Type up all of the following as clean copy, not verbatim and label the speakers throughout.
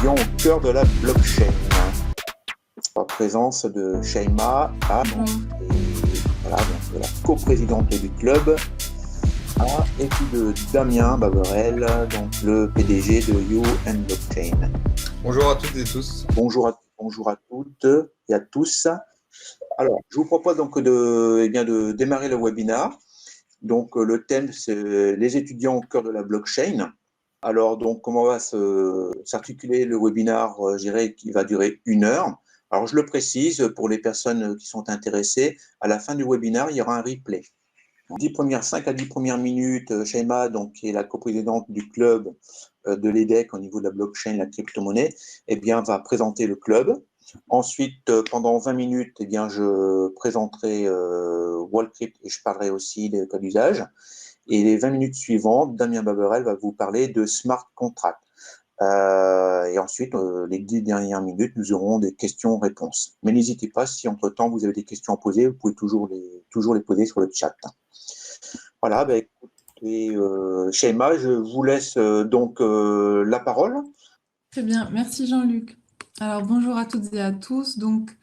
Speaker 1: étudiants au cœur de la blockchain. En présence de Shaima, voilà, donc la coprésidente du club, et puis de Damien Baberel, donc le PDG de You and Blockchain.
Speaker 2: Bonjour à toutes et tous.
Speaker 1: Bonjour à toutes et à tous. Alors, je vous propose donc de démarrer le webinaire. Donc, le thème, c'est les étudiants au cœur de la blockchain. Alors, donc, comment va s'articuler le webinaire, je dirais, qui va durer 1 heure. Alors, je le précise, pour les personnes qui sont intéressées, à la fin du webinaire, il y aura un replay. 5 à 10 premières minutes, Shaima, donc, qui est la coprésidente du club de l'EDEC au niveau de la blockchain, la crypto-monnaie, eh bien, va présenter le club. Ensuite, pendant 20 minutes, eh bien, je présenterai Wallcrypt et je parlerai aussi des cas d'usage. Et les 20 minutes suivantes, Damien Baberel va vous parler de smart contract. Et ensuite, les 10 dernières minutes, nous aurons des questions-réponses. Mais n'hésitez pas, si entre-temps vous avez des questions à poser, vous pouvez toujours les poser sur le chat. Voilà, ben, écoutez, Shaima, je vous laisse donc la parole.
Speaker 3: Très bien, merci Jean-Luc. Alors bonjour à toutes et à tous. Donc,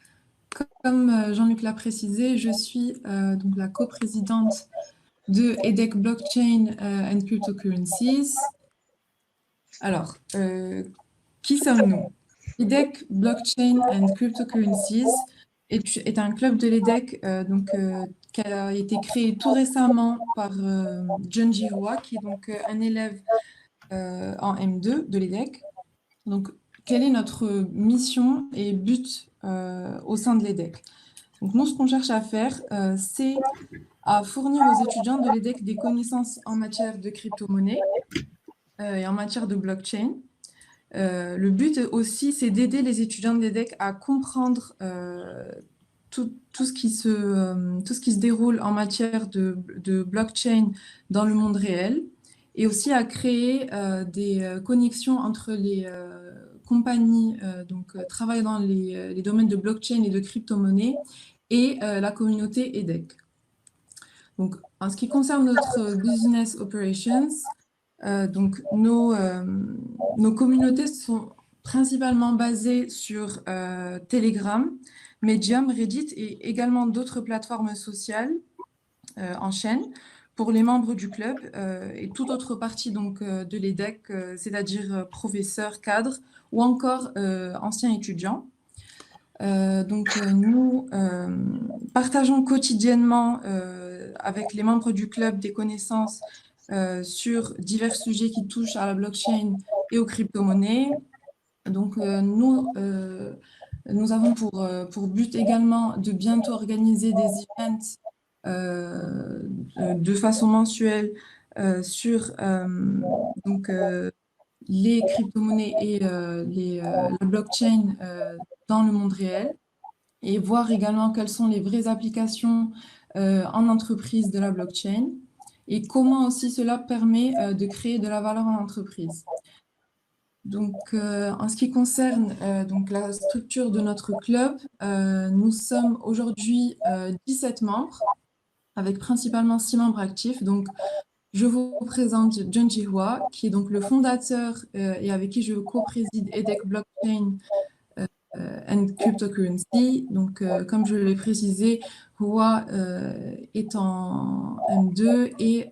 Speaker 3: comme Jean-Luc l'a précisé, je suis donc la coprésidente de EDEC Blockchain and Cryptocurrencies. Alors, qui sommes-nous? EDEC Blockchain and Cryptocurrencies est un club de l'EDEC qui a été créé tout récemment par Junji Hua, qui est donc un élève en M2 de l'EDEC. Donc, quelle est notre mission et but au sein de l'EDEC? Donc, nous, ce qu'on cherche à faire, c'est à fournir aux étudiants de l'EDEC des connaissances en matière de crypto-monnaie et en matière de blockchain. Le but aussi, c'est d'aider les étudiants de l'EDEC à comprendre tout ce qui se déroule en matière de blockchain dans le monde réel, et aussi à créer des connexions entre les compagnies travaillant dans les domaines de blockchain et de crypto-monnaie et la communauté EDEC. Donc, en ce qui concerne notre business operations, nos communautés sont principalement basées sur Telegram, Medium, Reddit et également d'autres plateformes sociales en chaîne pour les membres du club et toute autre partie de l'EDEC, c'est-à-dire professeurs, cadres ou encore anciens étudiants. Nous partageons quotidiennement avec les membres du club des connaissances sur divers sujets qui touchent à la blockchain et aux crypto-monnaies. Donc, nous avons pour but également de bientôt organiser des events de façon mensuelle sur les crypto-monnaies et la blockchain dans le monde réel, et voir également quelles sont les vraies applications en entreprise de la blockchain et comment aussi cela permet de créer de la valeur en entreprise. Donc, en ce qui concerne la structure de notre club, nous sommes aujourd'hui 17 membres, avec principalement 6 membres actifs. Donc, je vous présente Junji Hua, qui est donc le fondateur et avec qui je co-préside EDEC Blockchain and Cryptocurrency. Donc, comme je l'ai précisé, Hua est en M2 et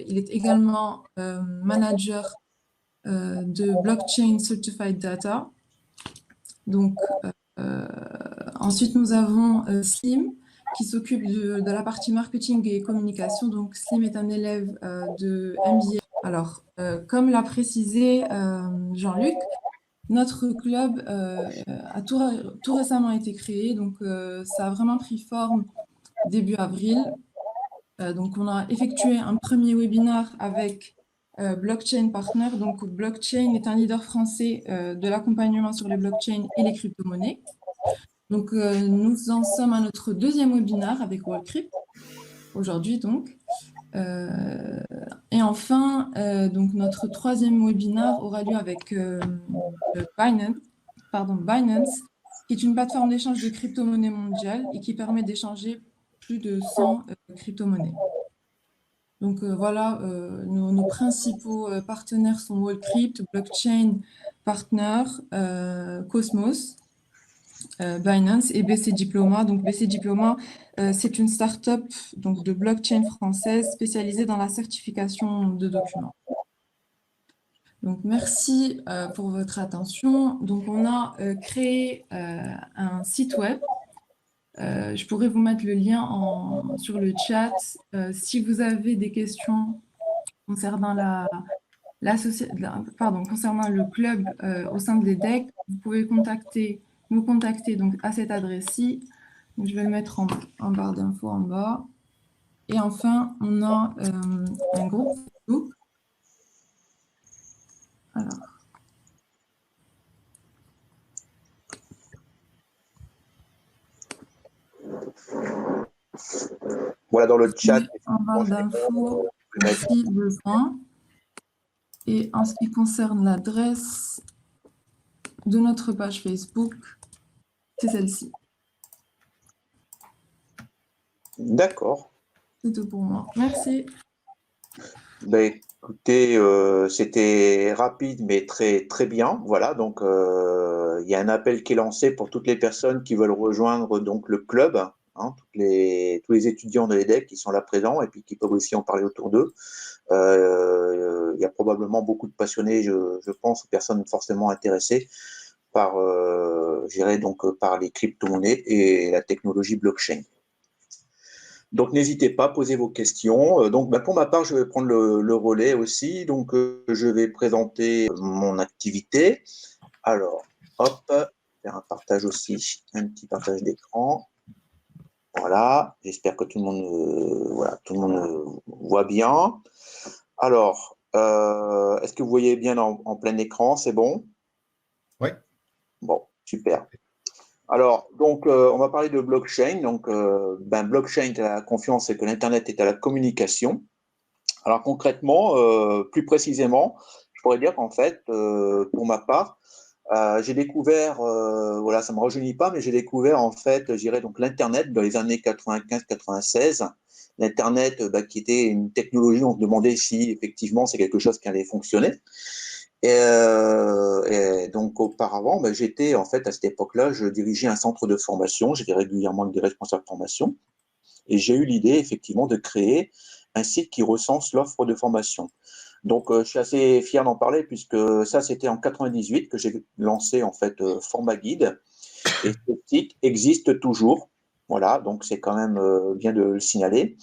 Speaker 3: il est également manager de Blockchain Certified Data. Donc, ensuite, nous avons Slim, qui s'occupe de la partie marketing et communication. Donc, Slim est un élève de MBA. Alors, comme l'a précisé Jean-Luc, notre club a tout récemment été créé. Donc, ça a vraiment pris forme début avril. Donc, on a effectué un premier webinaire avec Blockchain Partner. Donc, Blockchain est un leader français de l'accompagnement sur les blockchains et les crypto-monnaies. Donc, nous en sommes à notre deuxième webinaire avec Wallcrypt, aujourd'hui donc. Et enfin, notre troisième webinaire aura lieu avec Binance, qui est une plateforme d'échange de crypto-monnaies mondiale et qui permet d'échanger plus de 100 crypto-monnaies. Donc voilà, nos principaux partenaires sont Wallcrypt, Blockchain Partner, Cosmos, Binance et BC Diploma. Donc BC Diploma, c'est une start-up donc, de blockchain française spécialisée dans la certification de documents. Donc merci pour votre attention. Donc on a créé un site web. Je pourrais vous mettre le lien sur le chat. Si vous avez des questions concernant concernant le club au sein de l'EDEC, vous pouvez nous contacter donc, à cette adresse-ci. Je vais le mettre en barre d'infos en bas. Et enfin, on a un groupe Facebook. Alors.
Speaker 1: Voilà, dans le chat.
Speaker 3: En barre d'infos, si besoin. Et en ce qui concerne l'adresse de notre page Facebook, c'est celle-ci.
Speaker 1: D'accord.
Speaker 3: C'est tout pour moi. Merci.
Speaker 1: Ben, écoutez, c'était rapide mais très, très bien. Voilà, donc il y a un appel qui est lancé pour toutes les personnes qui veulent rejoindre donc, le club, hein, tous les étudiants de l'EDEC qui sont là présents et puis qui peuvent aussi en parler autour d'eux. Il y a probablement beaucoup de passionnés, je pense, personnes forcément intéressées par, par les crypto-monnaies et la technologie blockchain. Donc, n'hésitez pas à poser vos questions. Donc, pour ma part, je vais prendre le relais aussi. Donc, je vais présenter mon activité. Alors, hop, faire un partage aussi, un petit partage d'écran. Voilà, j'espère que tout le monde voit bien. Alors, est-ce que vous voyez bien en plein écran? C'est bon?
Speaker 2: Oui.
Speaker 1: Bon, super. Alors, donc, on va parler de blockchain. Donc, blockchain est à la confiance et que l'Internet est à la communication. Alors, concrètement, plus précisément, je pourrais dire qu'en fait, pour ma part, j'ai découvert, voilà, ça ne me rajeunit pas, mais j'ai découvert en fait, je dirais donc l'Internet dans les années 95-96. L'Internet, qui était une technologie, on se demandait si effectivement c'est quelque chose qui allait fonctionner. Et donc auparavant, j'étais en fait à cette époque-là, je dirigeais un centre de formation, j'étais régulièrement avec des responsables de formation, et j'ai eu l'idée effectivement de créer un site qui recense l'offre de formation. Donc je suis assez fier d'en parler puisque ça c'était en 98 que j'ai lancé en fait FormaGuide, et ce site existe toujours. Voilà, donc c'est quand même bien de le signaler.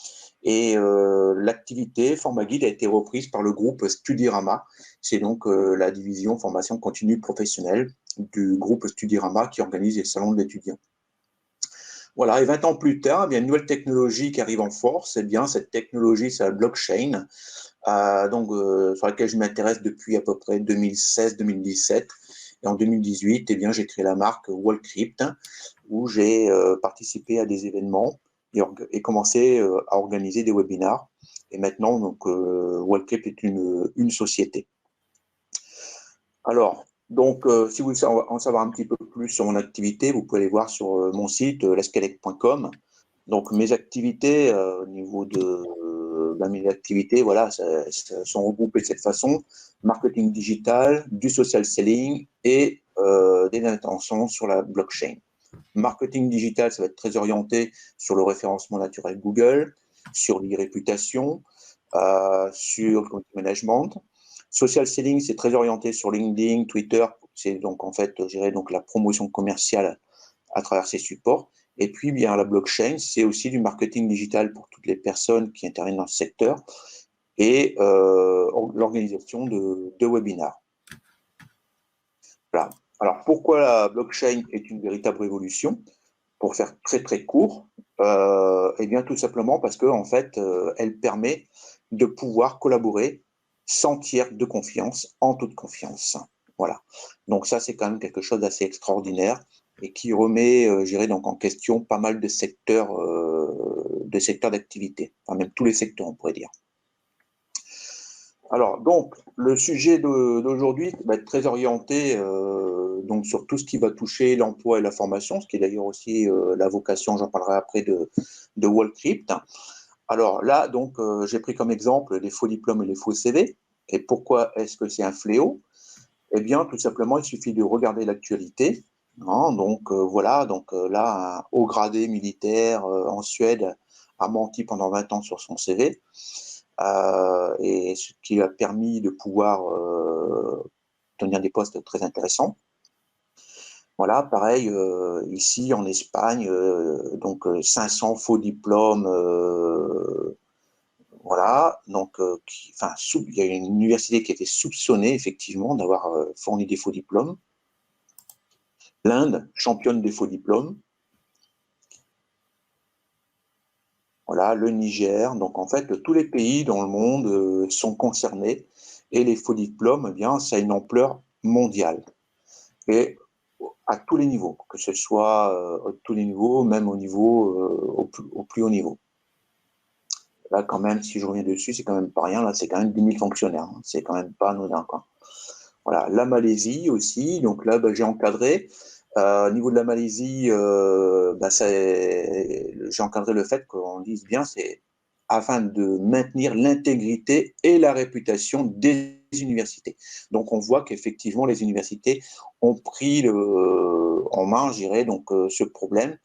Speaker 1: Et l'activité FormaGuide a été reprise par le groupe Studirama. C'est donc la division formation continue professionnelle du groupe Studirama qui organise les salons de l'étudiant. Voilà, et 20 ans plus tard, il y a une nouvelle technologie qui arrive en force. Et bien, cette technologie, c'est la blockchain, sur laquelle je m'intéresse depuis à peu près 2016-2017. Et en 2018, eh bien, j'ai créé la marque Wallcrypt, où j'ai participé à des événements et commencé à organiser des webinars. Et maintenant, donc, Wallcrypt est une société. Alors, donc, si vous voulez en savoir un petit peu plus sur mon activité, vous pouvez aller voir sur mon site, lescalec.com. Donc, mes activités, au niveau de mes activités, voilà, sont regroupées de cette façon: marketing digital, du social selling et des intentions sur la blockchain. Marketing digital, ça va être très orienté sur le référencement naturel Google, sur l'e-réputation, sur le content management. Social selling, c'est très orienté sur LinkedIn, Twitter. C'est donc en fait, je dirais donc la promotion commerciale à travers ces supports. Et puis, bien, la blockchain, c'est aussi du marketing digital pour toutes les personnes qui interviennent dans ce secteur et l'organisation de webinars. Voilà. Alors, pourquoi la blockchain est une véritable révolution? Pour faire très, très court, eh bien, tout simplement parce qu'en fait, elle permet de pouvoir collaborer sans tiers de confiance, en toute confiance. Voilà. Donc ça, c'est quand même quelque chose d'assez extraordinaire et qui remet, je dirais, donc en question pas mal de secteurs d'activité, enfin même tous les secteurs, on pourrait dire. Alors, donc, le sujet d'aujourd'hui va être très orienté donc sur tout ce qui va toucher l'emploi et la formation, ce qui est d'ailleurs aussi la vocation, j'en parlerai après, de Wallcrypt. Alors là, donc, j'ai pris comme exemple les faux diplômes et les faux CV. Et pourquoi est-ce que c'est un fléau? Eh bien, tout simplement, il suffit de regarder l'actualité. Hein. Donc, voilà, donc là, un haut gradé militaire en Suède a menti pendant 20 ans sur son CV, et ce qui a permis de pouvoir tenir des postes très intéressants. Voilà, pareil, ici en Espagne, donc 500 faux diplômes, voilà, donc il y a une université qui a été soupçonnée effectivement d'avoir fourni des faux diplômes. L'Inde, championne des faux diplômes. Voilà, le Niger. Donc en fait, tous les pays dans le monde sont concernés et les faux diplômes, eh bien, ça a une ampleur mondiale. Et à tous les niveaux, que ce soit à tous les niveaux, même au niveau au plus haut niveau. Là, quand même, si je reviens dessus, c'est quand même pas rien. Là, c'est quand même 10 000 fonctionnaires. Hein. C'est quand même pas anodin, quoi. Voilà, la Malaisie aussi. Donc là, j'ai encadré. Au niveau de la Malaisie, j'ai encadré le fait qu'on dise bien, c'est afin de maintenir l'intégrité et la réputation des universités. Donc on voit qu'effectivement les universités ont pris en main, je dirais, donc ce problème,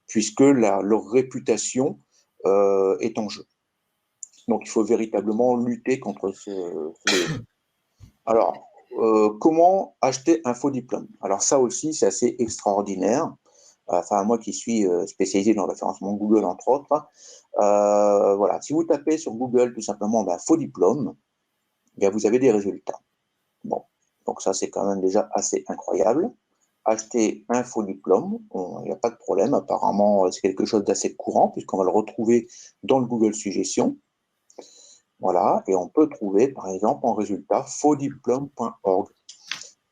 Speaker 1: puisque leur réputation est en jeu. Donc il faut véritablement lutter contre ce fléau. Alors, comment acheter un faux diplôme? Alors ça aussi, c'est assez extraordinaire. Enfin, moi qui suis spécialisé dans le référencement Google, entre autres, voilà, si vous tapez sur Google tout simplement faux diplôme, eh bien, vous avez des résultats. Bon, donc ça, c'est quand même déjà assez incroyable. Acheter un faux diplôme, il n'y a pas de problème. Apparemment, c'est quelque chose d'assez courant, puisqu'on va le retrouver dans le Google Suggestions. Voilà, et on peut trouver, par exemple, en résultat, fausdiplôme.org.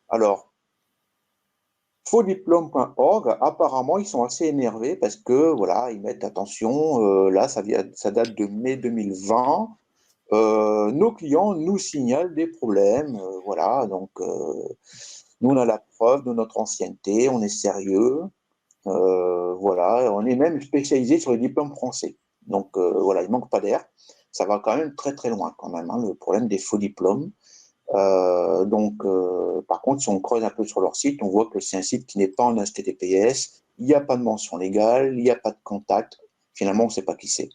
Speaker 1: Alors, fausdiplôme.org, apparemment, ils sont assez énervés parce que, voilà, ils mettent attention, là, ça date de mai 2020. Nos clients nous signalent des problèmes, voilà, donc nous, on a la preuve de notre ancienneté, on est sérieux, voilà, on est même spécialisé sur les diplômes français. Donc, voilà, il ne manque pas d'air. Ça va quand même très, très loin, quand même, hein, le problème des faux diplômes. Par contre, si on creuse un peu sur leur site, on voit que c'est un site qui n'est pas en HTTPS, il n'y a pas de mention légale, il n'y a pas de contact. Finalement, on ne sait pas qui c'est.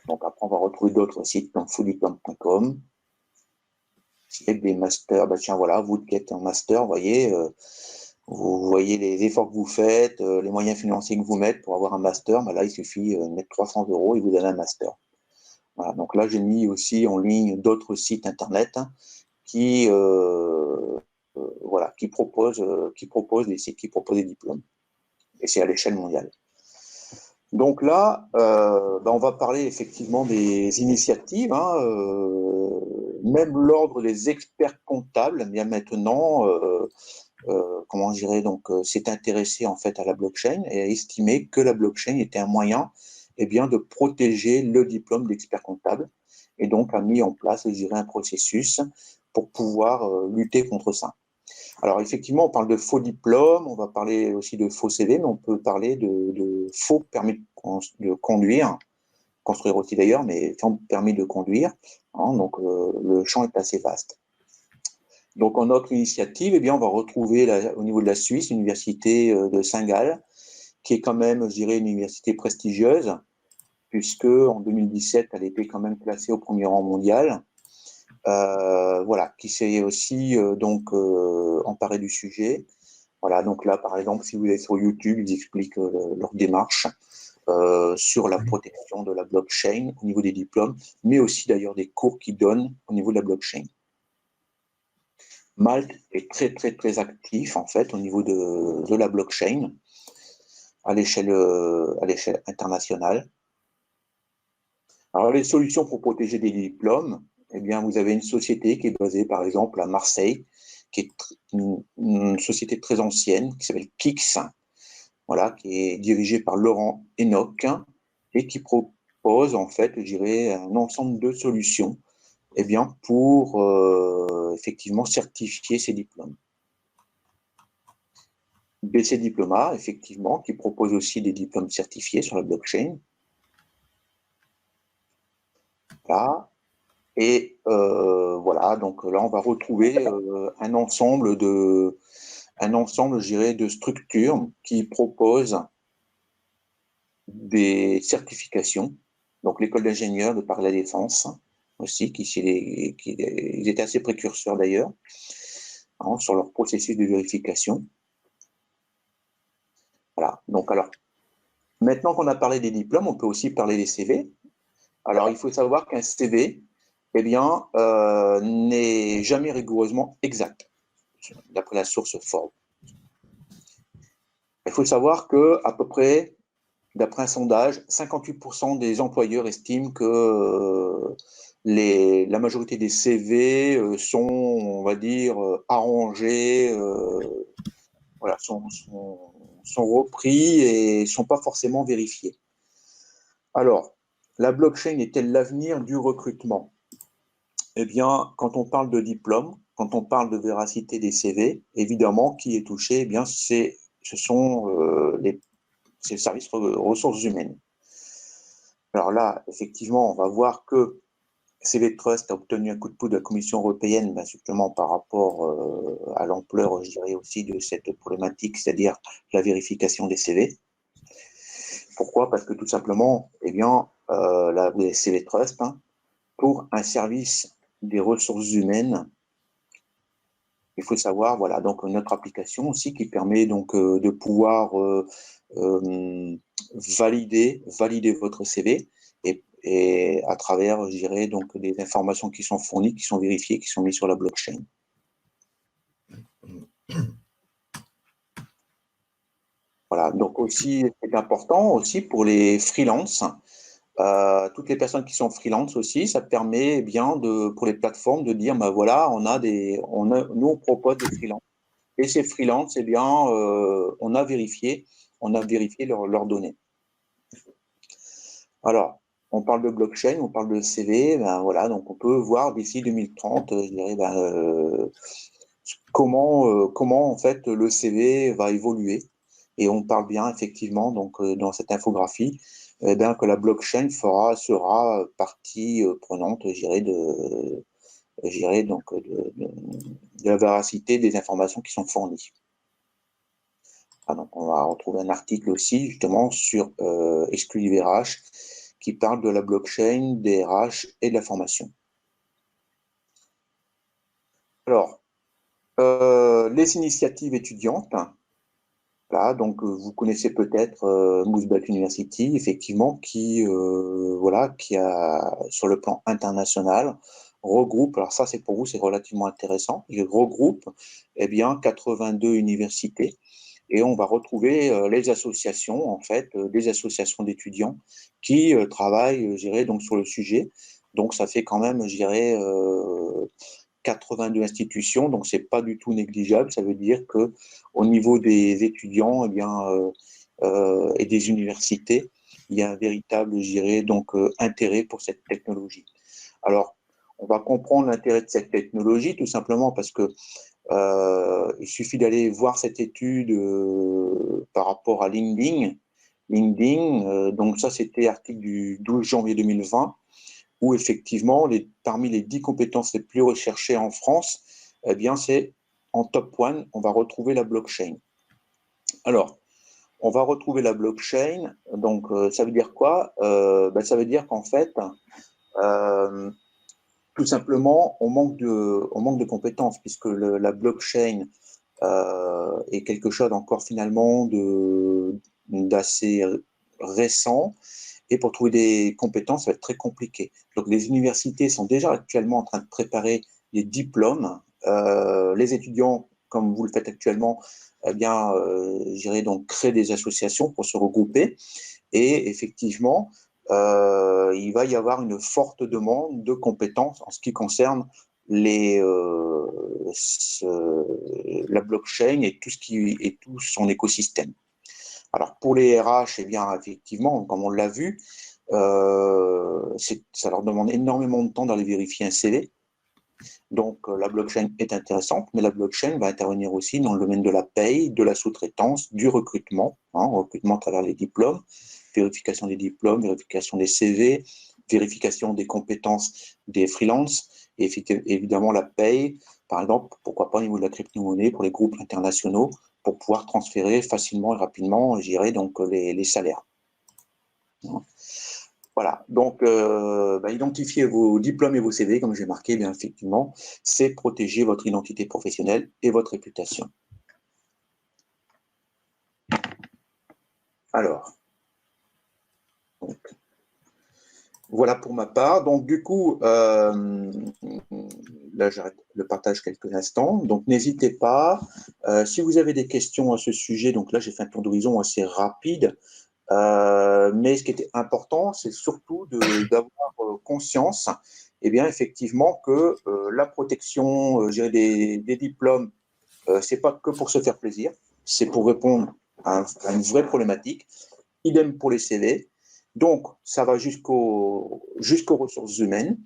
Speaker 1: Donc après, on va retrouver d'autres sites comme fulldiplome.com. Avec des masters, tiens, voilà, vous qui êtes un master, vous voyez les efforts que vous faites, les moyens financiers que vous mettez pour avoir un master. Là, il suffit de mettre 300 € et vous donne un master. Voilà, donc là, j'ai mis aussi en ligne d'autres sites internet qui proposent des sites qui proposent des diplômes. Et c'est à l'échelle mondiale. Donc là, on va parler effectivement des initiatives. Hein, même l'ordre des experts comptables, bien maintenant, comment je dirais, donc s'est intéressé en fait à la blockchain et a estimé que la blockchain était un moyen, de protéger le diplôme d'expert comptable, et donc a mis en place, je dirais, un processus pour pouvoir lutter contre ça. Alors effectivement, on parle de faux diplômes, on va parler aussi de faux CV, mais on peut parler de faux permis de conduire, construire aussi d'ailleurs, mais sans permis de conduire. Hein, donc le champ est assez vaste. Donc en notre initiative, on va retrouver au niveau de la Suisse, l'université de Saint-Gall, qui est quand même, je dirais, une université prestigieuse, puisque en 2017, elle était quand même classée au premier rang mondial. Voilà, qui s'est aussi emparé du sujet. Voilà, donc là, par exemple, si vous allez sur YouTube, ils expliquent leur démarche sur la protection de la blockchain au niveau des diplômes, mais aussi d'ailleurs des cours qu'ils donnent au niveau de la blockchain. Malte est très, très, très actif, en fait, au niveau de la blockchain à l'échelle internationale. Alors, les solutions pour protéger des diplômes, vous avez une société qui est basée, par exemple, à Marseille, qui est une société très ancienne, qui s'appelle Kix, voilà, qui est dirigée par Laurent Enoch, et qui propose, en fait, je dirais, un ensemble de solutions, pour effectivement certifier ces diplômes. BC Diploma, effectivement, qui propose aussi des diplômes certifiés sur la blockchain. Voilà. Et voilà, donc là, on va retrouver un ensemble, je dirais, de structures qui proposent des certifications. Donc, l'école d'ingénieurs de Paris La Défense aussi, ils étaient assez précurseurs d'ailleurs, hein, sur leur processus de vérification. Voilà. Donc, alors, maintenant qu'on a parlé des diplômes, on peut aussi parler des CV. Alors, il faut savoir qu'un CV, eh bien, n'est jamais rigoureusement exact, d'après la source Forbes. Il faut savoir que, à peu près, d'après un sondage, 58% des employeurs estiment que la majorité des CV sont, on va dire, arrangés, voilà, sont repris et ne sont pas forcément vérifiés. Alors, la blockchain est-elle l'avenir du recrutement? Eh bien, quand on parle de diplôme, quand on parle de véracité des CV, évidemment, qui est touché? Eh bien, ce sont c'est le service ressources humaines. Alors là, effectivement, on va voir que CV Trust a obtenu un coup de pouce de la Commission européenne, ben justement par rapport à l'ampleur, je dirais aussi, de cette problématique, c'est-à-dire la vérification des CV. Pourquoi? Parce que tout simplement, eh bien, les CV Trust, hein, pour un service des ressources humaines, il faut savoir, voilà, donc notre application aussi qui permet donc de pouvoir valider votre CV et à travers, je dirais, donc des informations qui sont fournies, qui sont vérifiées, qui sont mises sur la blockchain. Voilà, donc aussi, c'est important aussi pour les freelances, toutes les personnes qui sont freelance aussi, ça permet eh bien pour les plateformes de dire, ben voilà, nous on propose des freelances. Et ces freelances, eh bien, on a vérifié leurs données. Alors, on parle de blockchain, on parle de CV, ben voilà, donc on peut voir d'ici 2030, je dirais, comment en fait le CV va évoluer. Et on parle bien effectivement donc dans cette infographie, eh bien, que la blockchain sera partie prenante, je dirais donc de la véracité des informations qui sont fournies. Ah, donc on va retrouver un article aussi justement sur Exclusive RH qui parle de la blockchain, des RH et de la formation. Alors, les initiatives étudiantes, là, donc vous connaissez peut-être Moosbat University, effectivement, qui a, sur le plan international, regroupe, alors ça c'est pour vous, c'est relativement intéressant, il regroupe eh bien, 82 universités. Et on va retrouver les associations, en fait, des associations d'étudiants qui travaillent, je dirais, donc sur le sujet. Donc, ça fait quand même, je dirais, 82 institutions. Donc, c'est pas du tout négligeable. Ça veut dire que au niveau des étudiants, eh bien, et des universités, il y a un véritable, je dirais, donc intérêt pour cette technologie. Alors, on va comprendre l'intérêt de cette technologie tout simplement parce que il suffit d'aller voir cette étude par rapport à LinkedIn. Donc ça, c'était article du 12 janvier 2020, où effectivement, parmi les 10 compétences les plus recherchées en France, eh bien, c'est en top 1, on va retrouver la blockchain. Alors, on va retrouver la blockchain, donc ça veut dire quoi? Ça veut dire qu'en fait, tout simplement, on manque de compétences, puisque la blockchain est quelque chose encore finalement d'assez récent. Et pour trouver des compétences, ça va être très compliqué. Donc les universités sont déjà actuellement en train de préparer les diplômes. Les étudiants, comme vous le faites actuellement, eh bien, j'irai donc créer des associations pour se regrouper. Et effectivement, il va y avoir une forte demande de compétences en ce qui concerne la blockchain et tout son écosystème. Alors pour les RH, eh bien effectivement, comme on l'a vu, ça leur demande énormément de temps d'aller vérifier un CV. Donc la blockchain est intéressante, mais la blockchain va intervenir aussi dans le domaine de la paye, de la sous-traitance, du recrutement, recrutement à travers les diplômes, vérification des diplômes, vérification des CV, vérification des compétences des freelances, et évidemment la paye, par exemple, pourquoi pas au niveau de la crypto-monnaie pour les groupes internationaux, pour pouvoir transférer facilement et rapidement, je dirais, donc les salaires. Voilà, donc identifier vos diplômes et vos CV, comme j'ai marqué, bien effectivement, c'est protéger votre identité professionnelle et votre réputation. Alors, donc, voilà pour ma part. Donc, du coup, là, j'arrête le partage quelques instants. Donc, n'hésitez pas. Si vous avez des questions à ce sujet, donc là, j'ai fait un tour d'horizon assez rapide. Mais ce qui était important, c'est surtout d'avoir conscience, eh bien, effectivement, que la protection des diplômes, c'est pas que pour se faire plaisir, c'est pour répondre à une vraie problématique. Idem pour les CV. Donc, ça va jusqu'aux ressources humaines.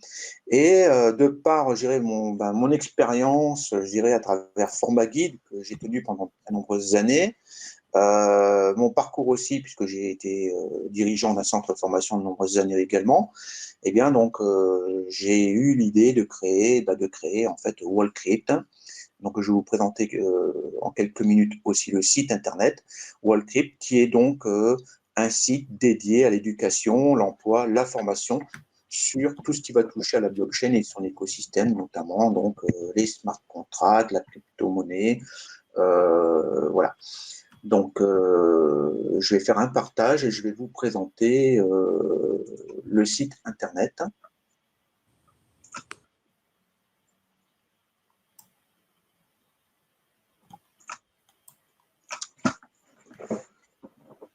Speaker 1: Et de par, je dirais, mon expérience, je dirais, à travers Format Guide, que j'ai tenu pendant de nombreuses années, mon parcours aussi, puisque j'ai été dirigeant d'un centre de formation de nombreuses années également, eh bien, donc, j'ai eu l'idée de créer en fait, Wallcrypt. Donc, je vais vous présenter en quelques minutes aussi le site internet Wallcrypt, qui est donc un site dédié à l'éducation, l'emploi, la formation sur tout ce qui va toucher à la blockchain et son écosystème, notamment donc les smart contracts, la crypto-monnaie, voilà. Donc, je vais faire un partage et je vais vous présenter le site internet.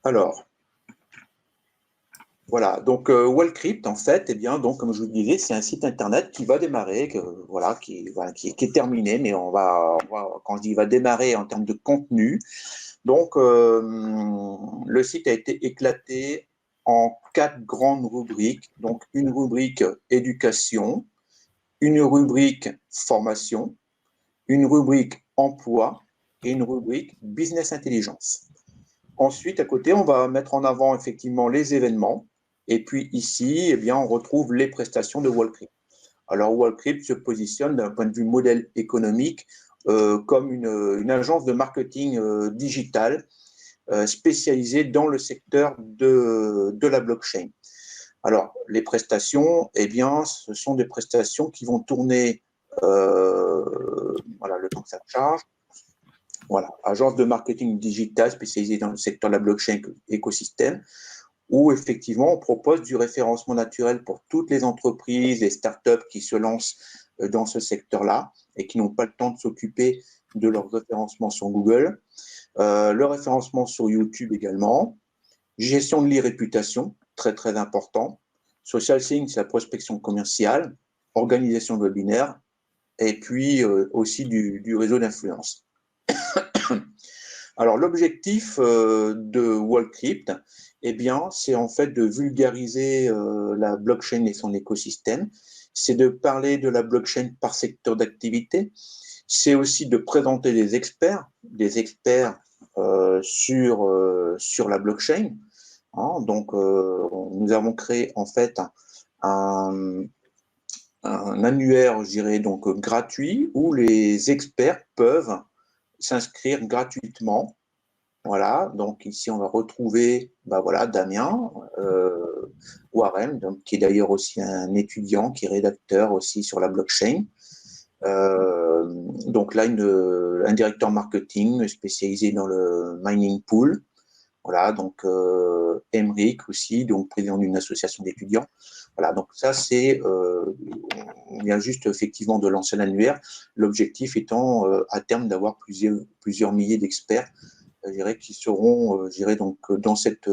Speaker 1: Alors, voilà, donc Wallcrypt, en fait, eh bien, donc, comme je vous le disais, c'est un site internet qui va démarrer, qui est terminé, mais quand je dis va démarrer en termes de contenu, donc le site a été éclaté en 4 grandes rubriques. Donc, une rubrique éducation, une rubrique formation, une rubrique emploi et une rubrique business intelligence. Ensuite, à côté, on va mettre en avant effectivement les événements. Et puis ici, eh bien, on retrouve les prestations de Wallcrypt. Alors, Wallcrypt se positionne d'un point de vue modèle économique comme une agence de marketing digital spécialisée dans le secteur de la blockchain. Alors, les prestations, eh bien, ce sont des prestations qui vont tourner, voilà, le temps que ça charge. Voilà, agence de marketing digital spécialisée dans le secteur de la blockchain écosystème, où effectivement on propose du référencement naturel pour toutes les entreprises et startups qui se lancent dans ce secteur-là et qui n'ont pas le temps de s'occuper de leur référencement sur Google. Le référencement sur YouTube également. Gestion de l'e-réputation, très très important. Social selling, c'est la prospection commerciale. Organisation de webinaires. Et puis aussi du réseau d'influence. Alors, l'objectif de Wallcrypt, eh bien, c'est en fait de vulgariser la blockchain et son écosystème. C'est de parler de la blockchain par secteur d'activité. C'est aussi de présenter des experts sur la blockchain. Hein. Donc, nous avons créé en fait un annuaire, je dirais, donc gratuit où les experts peuvent s'inscrire gratuitement. Voilà, donc ici on va retrouver voilà, Damien Warren, donc, qui est d'ailleurs aussi un étudiant, qui est rédacteur aussi sur la blockchain. Donc là, un directeur marketing spécialisé dans le mining pool. Voilà, donc Emeric aussi, donc président d'une association d'étudiants. Voilà, donc ça c'est, on vient juste effectivement de lancer l'annuaire, l'objectif étant à terme d'avoir plusieurs milliers d'experts, je dirais, qui seront, je dirais, donc dans cet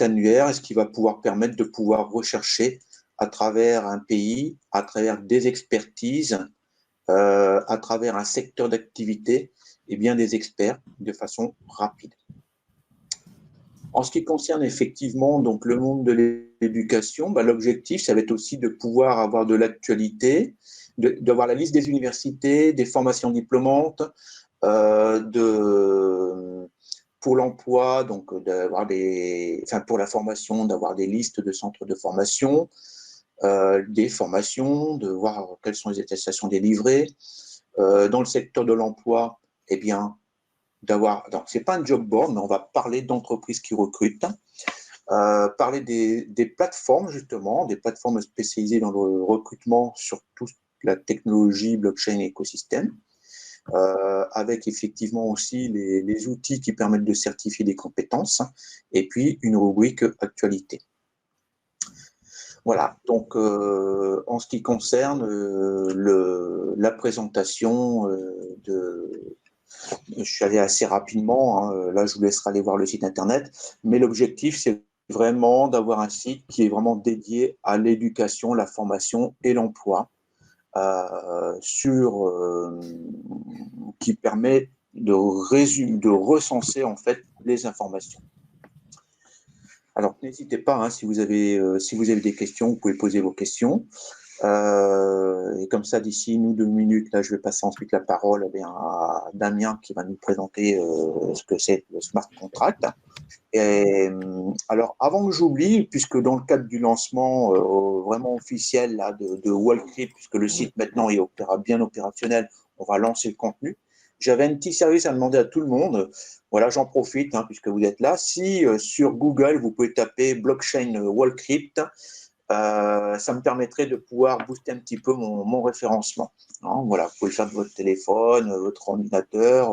Speaker 1: annuaire, et ce qui va pouvoir permettre de pouvoir rechercher à travers un pays, à travers des expertises, à travers un secteur d'activité, et bien des experts de façon rapide. En ce qui concerne effectivement donc le monde de l'éducation, l'objectif, ça va être aussi de pouvoir avoir de l'actualité, d'avoir la liste des universités, des formations diplômantes, de pour l'emploi, donc pour la formation, d'avoir des listes de centres de formation, des formations, de voir quelles sont les attestations délivrées. Dans le secteur de l'emploi, eh bien, c'est pas un job board, mais on va parler d'entreprises qui recrutent, parler des plateformes, justement, des plateformes spécialisées dans le recrutement sur toute la technologie, blockchain et écosystème, avec effectivement aussi les outils qui permettent de certifier des compétences, et puis une rubrique actualité. Voilà, donc en ce qui concerne la présentation je suis allé assez rapidement, hein, là je vous laisserai aller voir le site internet, mais l'objectif c'est vraiment d'avoir un site qui est vraiment dédié à l'éducation, la formation et l'emploi, qui permet de recenser en fait les informations. Alors, n'hésitez pas, hein, si vous avez des questions, vous pouvez poser vos questions. Et comme ça, d'ici 2 minutes, là, je vais passer ensuite la parole à Damien qui va nous présenter ce que c'est le smart contract. Et, alors, avant que j'oublie, puisque dans le cadre du lancement vraiment officiel là, de Wallcrypt, puisque le site maintenant est bien opérationnel, on va lancer le contenu. J'avais un petit service à demander à tout le monde. Voilà, j'en profite, hein, puisque vous êtes là. Si sur Google, vous pouvez taper blockchain Wallcrypt, ça me permettrait de pouvoir booster un petit peu mon référencement. Hein, voilà, vous pouvez le faire de votre téléphone, votre ordinateur,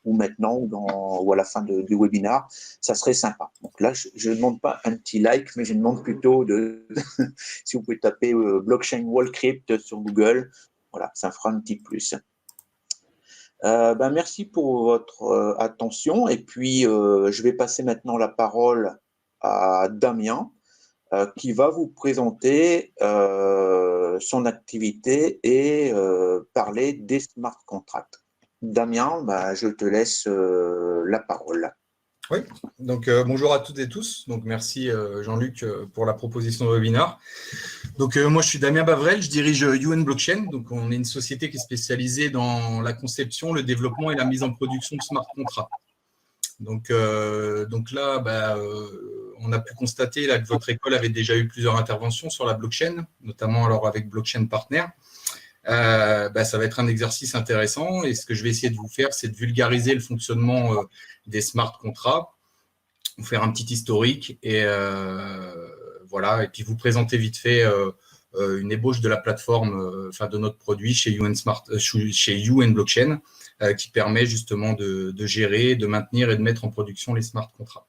Speaker 1: ou maintenant, ou à la fin du webinaire. Ça serait sympa. Donc là, je ne demande pas un petit like, mais je demande plutôt si vous pouvez taper blockchain Wallcrypt sur Google. Voilà, ça fera un petit plus. Merci pour votre attention et puis je vais passer maintenant la parole à Damien qui va vous présenter son activité et parler des smart contracts. Damien, je te laisse la parole.
Speaker 2: Oui, donc bonjour à toutes et tous. Donc merci Jean-Luc pour la proposition de webinaire. Donc moi je suis Damien Bavrel, je dirige UN Blockchain. Donc on est une société qui est spécialisée dans la conception, le développement et la mise en production de smart contracts. Donc là, on a pu constater là, que votre école avait déjà eu plusieurs interventions sur la blockchain, notamment alors avec Blockchain Partner. Ça va être un exercice intéressant et ce que je vais essayer de vous faire, c'est de vulgariser le fonctionnement des smart contracts, vous faire un petit historique et voilà, et puis vous présenter vite fait une ébauche de la plateforme, de notre produit chez UN Blockchain, qui permet justement de gérer, de maintenir et de mettre en production les smart contracts.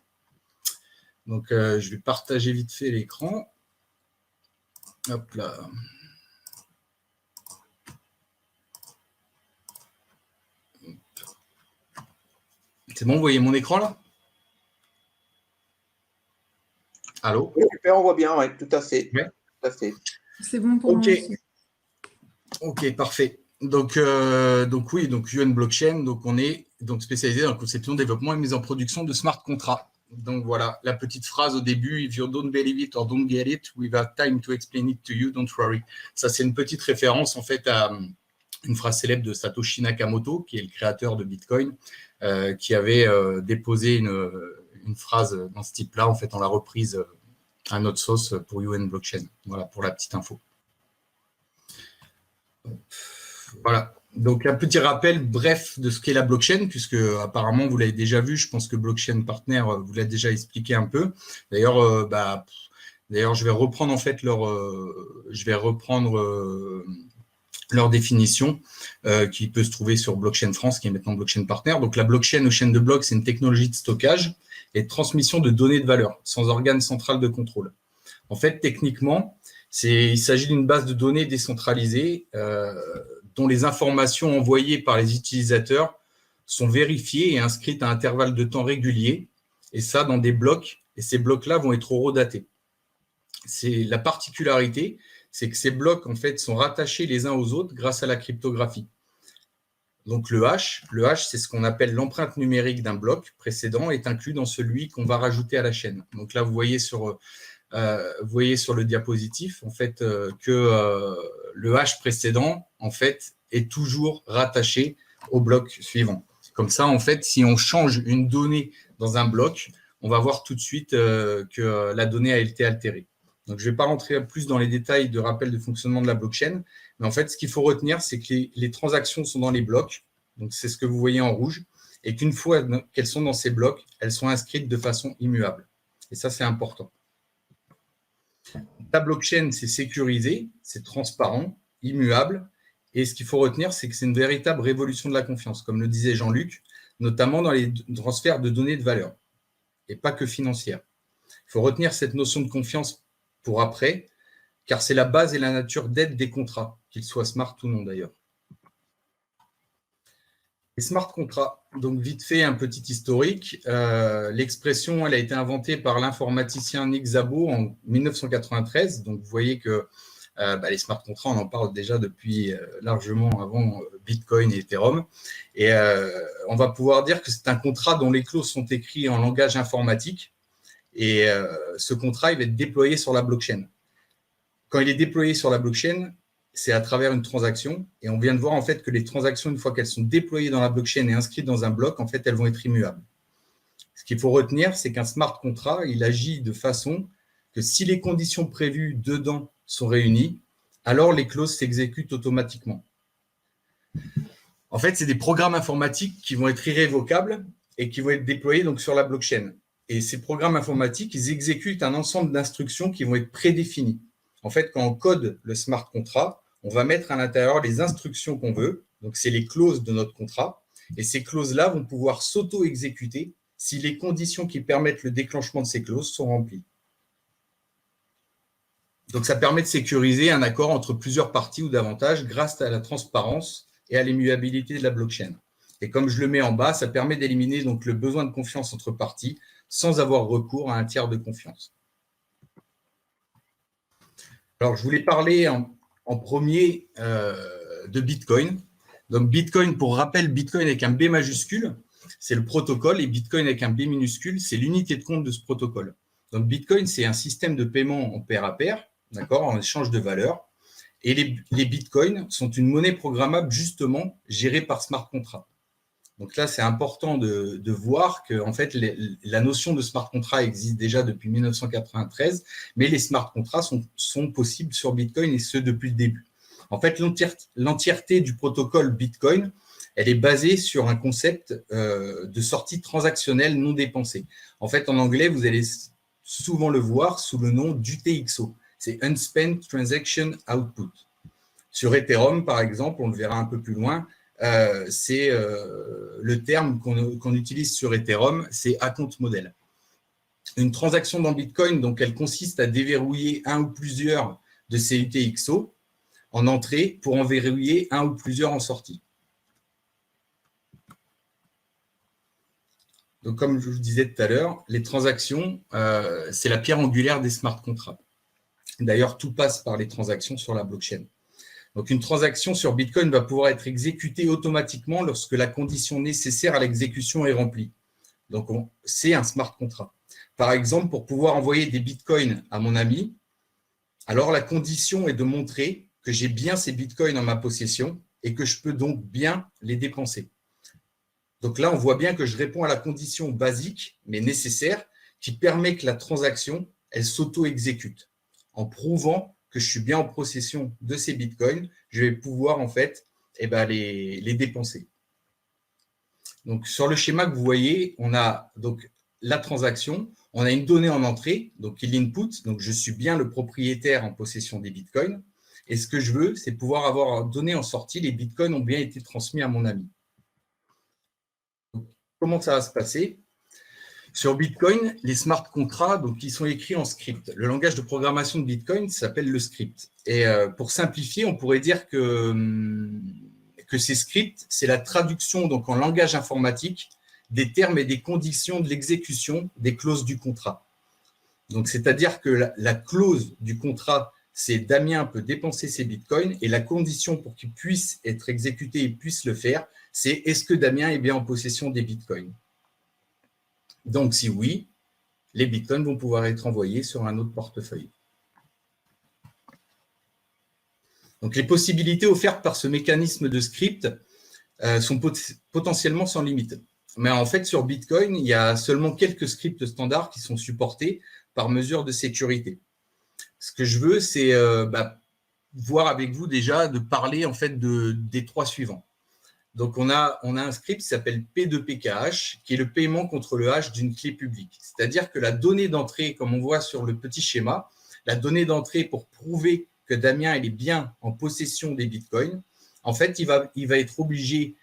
Speaker 2: Donc, je vais partager vite fait l'écran. Hop là. C'est bon, vous voyez mon écran là? Allô?
Speaker 1: Oui, on voit bien, oui, tout à fait.
Speaker 2: Ouais.
Speaker 3: Tout à fait. C'est bon pour moi aussi.
Speaker 2: Ok, parfait. Donc oui, donc UN Blockchain, donc on est donc spécialisé dans la conception, développement et mise en production de smart contracts. Donc voilà, la petite phrase au début, if you don't believe it or don't get it, we have time to explain it to you, don't worry. Ça, c'est une petite référence en fait à une phrase célèbre de Satoshi Nakamoto, qui est le créateur de Bitcoin, qui avait déposé une phrase dans ce type-là. En fait, on l'a reprise à notre sauce pour UN Blockchain. Voilà, pour la petite info. Voilà, donc un petit rappel bref de ce qu'est la blockchain, puisque apparemment vous l'avez déjà vu, je pense que Blockchain Partner vous l'a déjà expliqué un peu. D'ailleurs, je vais reprendre en fait leur définition qui peut se trouver sur Blockchain France, qui est maintenant Blockchain Partner. Donc la blockchain ou chaîne de blocs, c'est une technologie de stockage et de transmission de données de valeur, sans organe central de contrôle. En fait, techniquement, il s'agit d'une base de données décentralisée dont les informations envoyées par les utilisateurs sont vérifiées et inscrites à intervalles de temps réguliers, et ça dans des blocs, et ces blocs-là vont être horodatés. C'est la particularité, c'est que ces blocs en fait sont rattachés les uns aux autres grâce à la cryptographie. Donc le hash, c'est ce qu'on appelle l'empreinte numérique d'un bloc précédent, est inclus dans celui qu'on va rajouter à la chaîne. Donc là, vous voyez sur le diapositif en fait que le hash précédent en fait est toujours rattaché au bloc suivant. Comme ça, en fait, si on change une donnée dans un bloc, on va voir tout de suite que la donnée a été altérée. Donc, je ne vais pas rentrer plus dans les détails de rappel de fonctionnement de la blockchain, mais en fait, ce qu'il faut retenir, c'est que les transactions sont dans les blocs, donc c'est ce que vous voyez en rouge, et qu'une fois qu'elles sont dans ces blocs, elles sont inscrites de façon immuable. Et ça, c'est important. La blockchain, c'est sécurisé, c'est transparent, immuable, et ce qu'il faut retenir, c'est que c'est une véritable révolution de la confiance, comme le disait Jean-Luc, notamment dans les transferts de données de valeur, et pas que financières. Il faut retenir cette notion de confiance pour après, car c'est la base et la nature d'être des contrats, qu'ils soient smart ou non d'ailleurs. Les smart contrats, donc vite fait un petit historique. L'expression, elle a été inventée par l'informaticien Nick Szabo en 1993. Donc vous voyez que les smart contrats, on en parle déjà depuis largement avant Bitcoin et Ethereum. Et on va pouvoir dire que c'est un contrat dont les clauses sont écrites en langage informatique. Et ce contrat, il va être déployé sur la blockchain. Quand il est déployé sur la blockchain, c'est à travers une transaction. Et on vient de voir en fait que les transactions, une fois qu'elles sont déployées dans la blockchain et inscrites dans un bloc, en fait, elles vont être immuables. Ce qu'il faut retenir, c'est qu'un smart contract, il agit de façon que si les conditions prévues dedans sont réunies, alors les clauses s'exécutent automatiquement. En fait, c'est des programmes informatiques qui vont être irrévocables et qui vont être déployés donc, sur la blockchain. Et ces programmes informatiques, ils exécutent un ensemble d'instructions qui vont être prédéfinies. En fait, quand on code le smart contract, on va mettre à l'intérieur les instructions qu'on veut. Donc, c'est les clauses de notre contrat. Et ces clauses-là vont pouvoir s'auto-exécuter si les conditions qui permettent le déclenchement de ces clauses sont remplies. Donc, ça permet de sécuriser un accord entre plusieurs parties ou davantage grâce à la transparence et à l'immuabilité de la blockchain. Et comme je le mets en bas, ça permet d'éliminer donc le besoin de confiance entre parties sans avoir recours à un tiers de confiance. Alors, je voulais parler en premier de Bitcoin. Donc, Bitcoin, pour rappel, Bitcoin avec un B majuscule, c'est le protocole, et Bitcoin avec un B minuscule, c'est l'unité de compte de ce protocole. Donc, Bitcoin, c'est un système de paiement en pair à pair, d'accord, en échange de valeurs. Et les Bitcoins sont une monnaie programmable, justement, gérée par smart contract. Donc là, c'est important de voir que en fait, la notion de smart contract existe déjà depuis 1993, mais les smart contracts sont possibles sur Bitcoin et ce depuis le début. En fait, l'entièreté du protocole Bitcoin, elle est basée sur un concept de sortie transactionnelle non dépensée. En fait, en anglais, vous allez souvent le voir sous le nom d'UTXO. C'est Unspent Transaction Output. Sur Ethereum, par exemple, on le verra un peu plus loin, c'est le terme qu'on utilise sur Ethereum, c'est account model. Une transaction dans Bitcoin, donc, elle consiste à déverrouiller un ou plusieurs de ces UTXO en entrée pour en verrouiller un ou plusieurs en sortie. Donc, comme je vous disais tout à l'heure, les transactions, c'est la pierre angulaire des smart contracts. D'ailleurs, tout passe par les transactions sur la blockchain. Donc, une transaction sur Bitcoin va pouvoir être exécutée automatiquement lorsque la condition nécessaire à l'exécution est remplie. Donc, c'est un smart contract. Par exemple, pour pouvoir envoyer des Bitcoins à mon ami, alors la condition est de montrer que j'ai bien ces Bitcoins en ma possession et que je peux donc bien les dépenser. Donc là, on voit bien que je réponds à la condition basique, mais nécessaire, qui permet que la transaction, elle s'auto-exécute. En prouvant que je suis bien en possession de ces Bitcoins, je vais pouvoir en fait les dépenser. Donc, sur le schéma que vous voyez, on a donc la transaction, on a une donnée en entrée, donc l'input, donc je suis bien le propriétaire en possession des Bitcoins. Et ce que je veux, c'est pouvoir avoir donné en sortie, les Bitcoins ont bien été transmis à mon ami. Donc, comment ça va se passer ? Sur Bitcoin, les smart contracts, donc, ils sont écrits en script. Le langage de programmation de Bitcoin s'appelle le script. Et pour simplifier, on pourrait dire que ces scripts, c'est la traduction donc, en langage informatique des termes et des conditions de l'exécution des clauses du contrat. Donc, c'est-à-dire que la clause du contrat, c'est Damien peut dépenser ses Bitcoins et la condition pour qu'il puisse être exécuté et puisse le faire, c'est est-ce que Damien est bien en possession des Bitcoins ? Donc, si oui, les Bitcoins vont pouvoir être envoyés sur un autre portefeuille. Donc, les possibilités offertes par ce mécanisme de script, sont potentiellement sans limite. Mais en fait, sur Bitcoin, il y a seulement quelques scripts standards qui sont supportés par mesure de sécurité. Ce que je veux, c'est voir avec vous déjà de parler en fait des trois suivants. Donc, on a un script qui s'appelle P2PKH, qui est le paiement contre le hash d'une clé publique. C'est-à-dire que la donnée d'entrée, comme on voit sur le petit schéma, la donnée d'entrée pour prouver que Damien est bien en possession des bitcoins, en fait, il va être obligé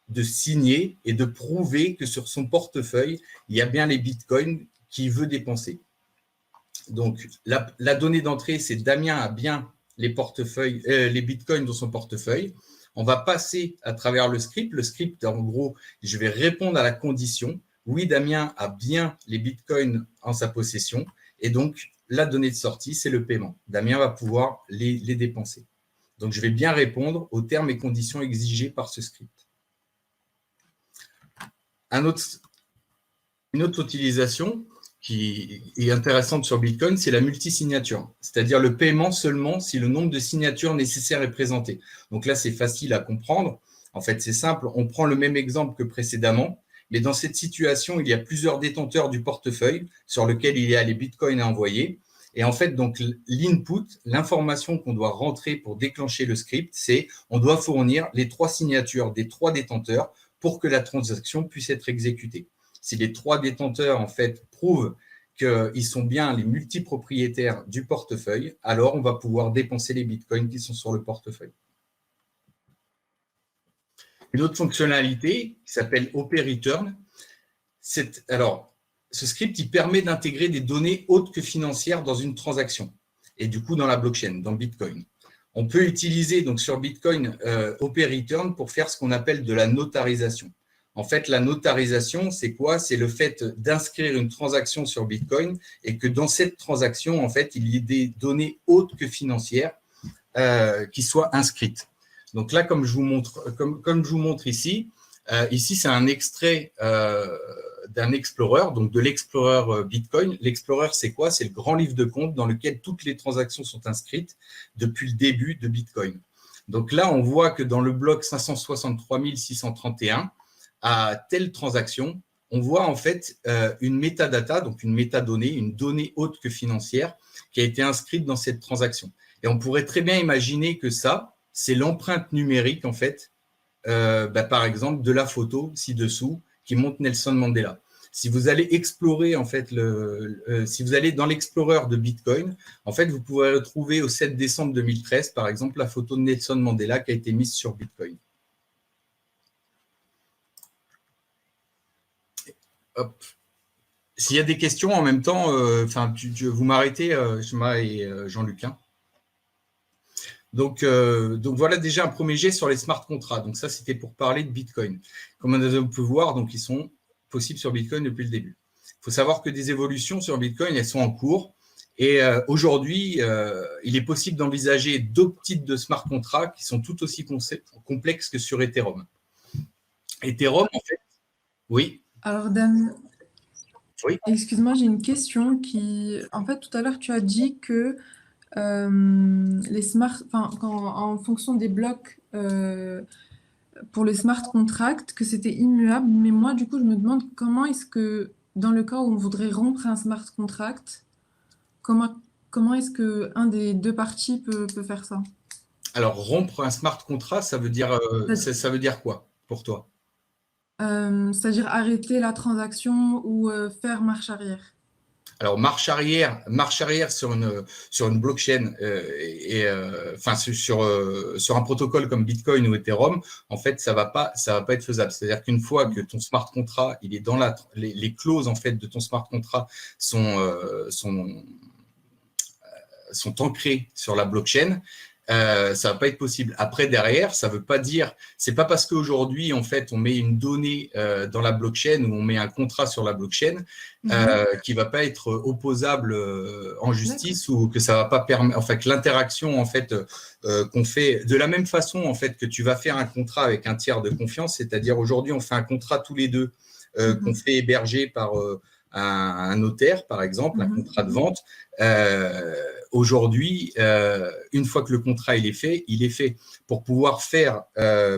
Speaker 2: de signer et de prouver que sur son portefeuille, il y a bien les bitcoins qu'il veut dépenser. Donc, la donnée d'entrée, c'est Damien a bien les bitcoins dans son portefeuille. On va passer à travers le script. Le script, en gros, je vais répondre à la condition. Oui, Damien a bien les bitcoins en sa possession. Et donc, la donnée de sortie, c'est le paiement. Damien va pouvoir les dépenser. Donc, je vais bien répondre aux termes et conditions exigés par ce script. Une autre utilisation qui est intéressante sur Bitcoin, c'est la multisignature, c'est-à-dire le paiement seulement si le nombre de signatures nécessaires est présenté. Donc là, c'est facile à comprendre. En fait, c'est simple. On prend le même exemple que précédemment, mais dans cette situation, il y a plusieurs détenteurs du portefeuille sur lequel il y a les bitcoins à envoyer. Et en fait, donc l'input, l'information qu'on doit rentrer pour déclencher le script, c'est on doit fournir les trois signatures des trois détenteurs pour que la transaction puisse être exécutée. Si les trois détenteurs, en fait, prouvent qu'ils sont bien les multipropriétaires du portefeuille, alors on va pouvoir dépenser les bitcoins qui sont sur le portefeuille. Une autre fonctionnalité qui s'appelle OP Return. Alors, ce script, il permet d'intégrer des données autres que financières dans une transaction et du coup dans la blockchain, dans Bitcoin. On peut utiliser donc sur Bitcoin OP Return pour faire ce qu'on appelle de la notarisation. En fait, la notarisation, c'est quoi? C'est le fait d'inscrire une transaction sur Bitcoin et que dans cette transaction, en fait, il y ait des données autres que financières qui soient inscrites. Donc là, comme je vous montre ici, ici, c'est un extrait d'un Explorer, donc de l'Explorer Bitcoin. L'Explorer, c'est quoi? C'est le grand livre de compte dans lequel toutes les transactions sont inscrites depuis le début de Bitcoin. Donc là, on voit que dans le bloc 563 631, à telle transaction, on voit en fait une métadata, donc une métadonnée, une donnée autre que financière qui a été inscrite dans cette transaction. Et on pourrait très bien imaginer que ça, c'est l'empreinte numérique en fait, par exemple, de la photo ci-dessous qui montre Nelson Mandela. Si vous allez explorer en fait si vous allez dans l'Explorer de Bitcoin, en fait, vous pourrez retrouver au 7 décembre 2013, par exemple, la photo de Nelson Mandela qui a été mise sur Bitcoin. Hop. S'il y a des questions en même temps, vous m'arrêtez, Shema et Jean-Luc. Hein. Donc voilà déjà un premier jet sur les smart contracts. Donc ça, c'était pour parler de Bitcoin. Comme on peut voir, donc ils sont possibles sur Bitcoin depuis le début. Il faut savoir que des évolutions sur Bitcoin, elles sont en cours. Et aujourd'hui, il est possible d'envisager d'autres types de smart contracts qui sont tout aussi complexes que sur Ethereum. Ethereum, en fait, oui.
Speaker 3: Alors, Damien,
Speaker 2: oui.
Speaker 3: Excuse-moi, j'ai une question qui… En fait, tout à l'heure, tu as dit que les smart… en fonction des blocs pour les smart contracts, que c'était immuable. Mais moi, du coup, je me demande comment est-ce que, dans le cas où on voudrait rompre un smart contract, comment est-ce qu'un des deux parties peut faire ça?
Speaker 2: Alors, rompre un smart contract, ça veut dire quoi pour toi?
Speaker 3: C'est-à-dire arrêter la transaction ou faire marche arrière.
Speaker 2: Alors, marche arrière sur une blockchain sur un protocole comme Bitcoin ou Ethereum, en fait, ça va pas être faisable. C'est-à-dire qu'une fois que ton smart contract, il est dans les clauses en fait de ton smart contract sont ancrées sur la blockchain. Ça va pas être possible. Après, derrière, ça veut pas dire, c'est pas parce qu'aujourd'hui, en fait, on met une donnée dans la blockchain ou on met un contrat sur la blockchain qui va pas être opposable en justice ou que ça va pas permettre, en fait, que l'interaction, en fait, qu'on fait de la même façon, en fait, que tu vas faire un contrat avec un tiers de confiance, c'est-à-dire aujourd'hui, on fait un contrat tous les deux qu'on fait héberger par un notaire, par exemple, un contrat de vente, aujourd'hui, une fois que le contrat il est fait. Pour pouvoir faire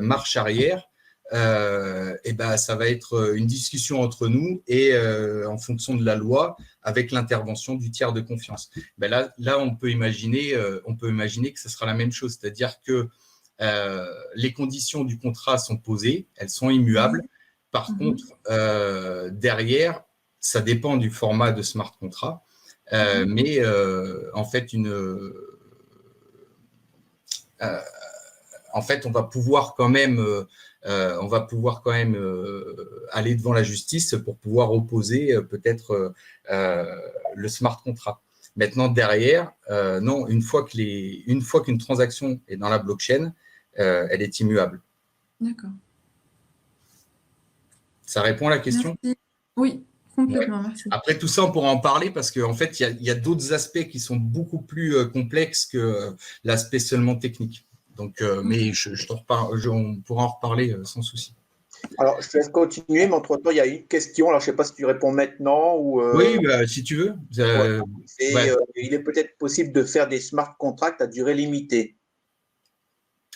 Speaker 2: marche arrière, ça va être une discussion entre nous et en fonction de la loi, avec l'intervention du tiers de confiance. Là, on peut imaginer que ce sera la même chose, c'est-à-dire que les conditions du contrat sont posées, elles sont immuables. Par contre, derrière, ça dépend du format de smart contract, mais en fait, on va pouvoir quand même, aller devant la justice pour pouvoir opposer peut-être le smart contract. Maintenant, derrière, non, une fois qu'une transaction est dans la blockchain, elle est immuable.
Speaker 3: D'accord.
Speaker 2: Ça répond à la question?
Speaker 3: Merci. Oui, complètement, merci.
Speaker 2: Après, tout ça, on pourra en parler parce qu'en fait, il y a d'autres aspects qui sont beaucoup plus complexes que l'aspect seulement technique. Donc, mais on pourra en reparler sans souci.
Speaker 1: Alors, je te laisse continuer, mais entre-temps, il y a une question. Alors, je ne sais pas si tu réponds maintenant ou…
Speaker 2: Oui, si tu veux.
Speaker 1: Il est peut-être possible de faire des smart contracts à durée limitée.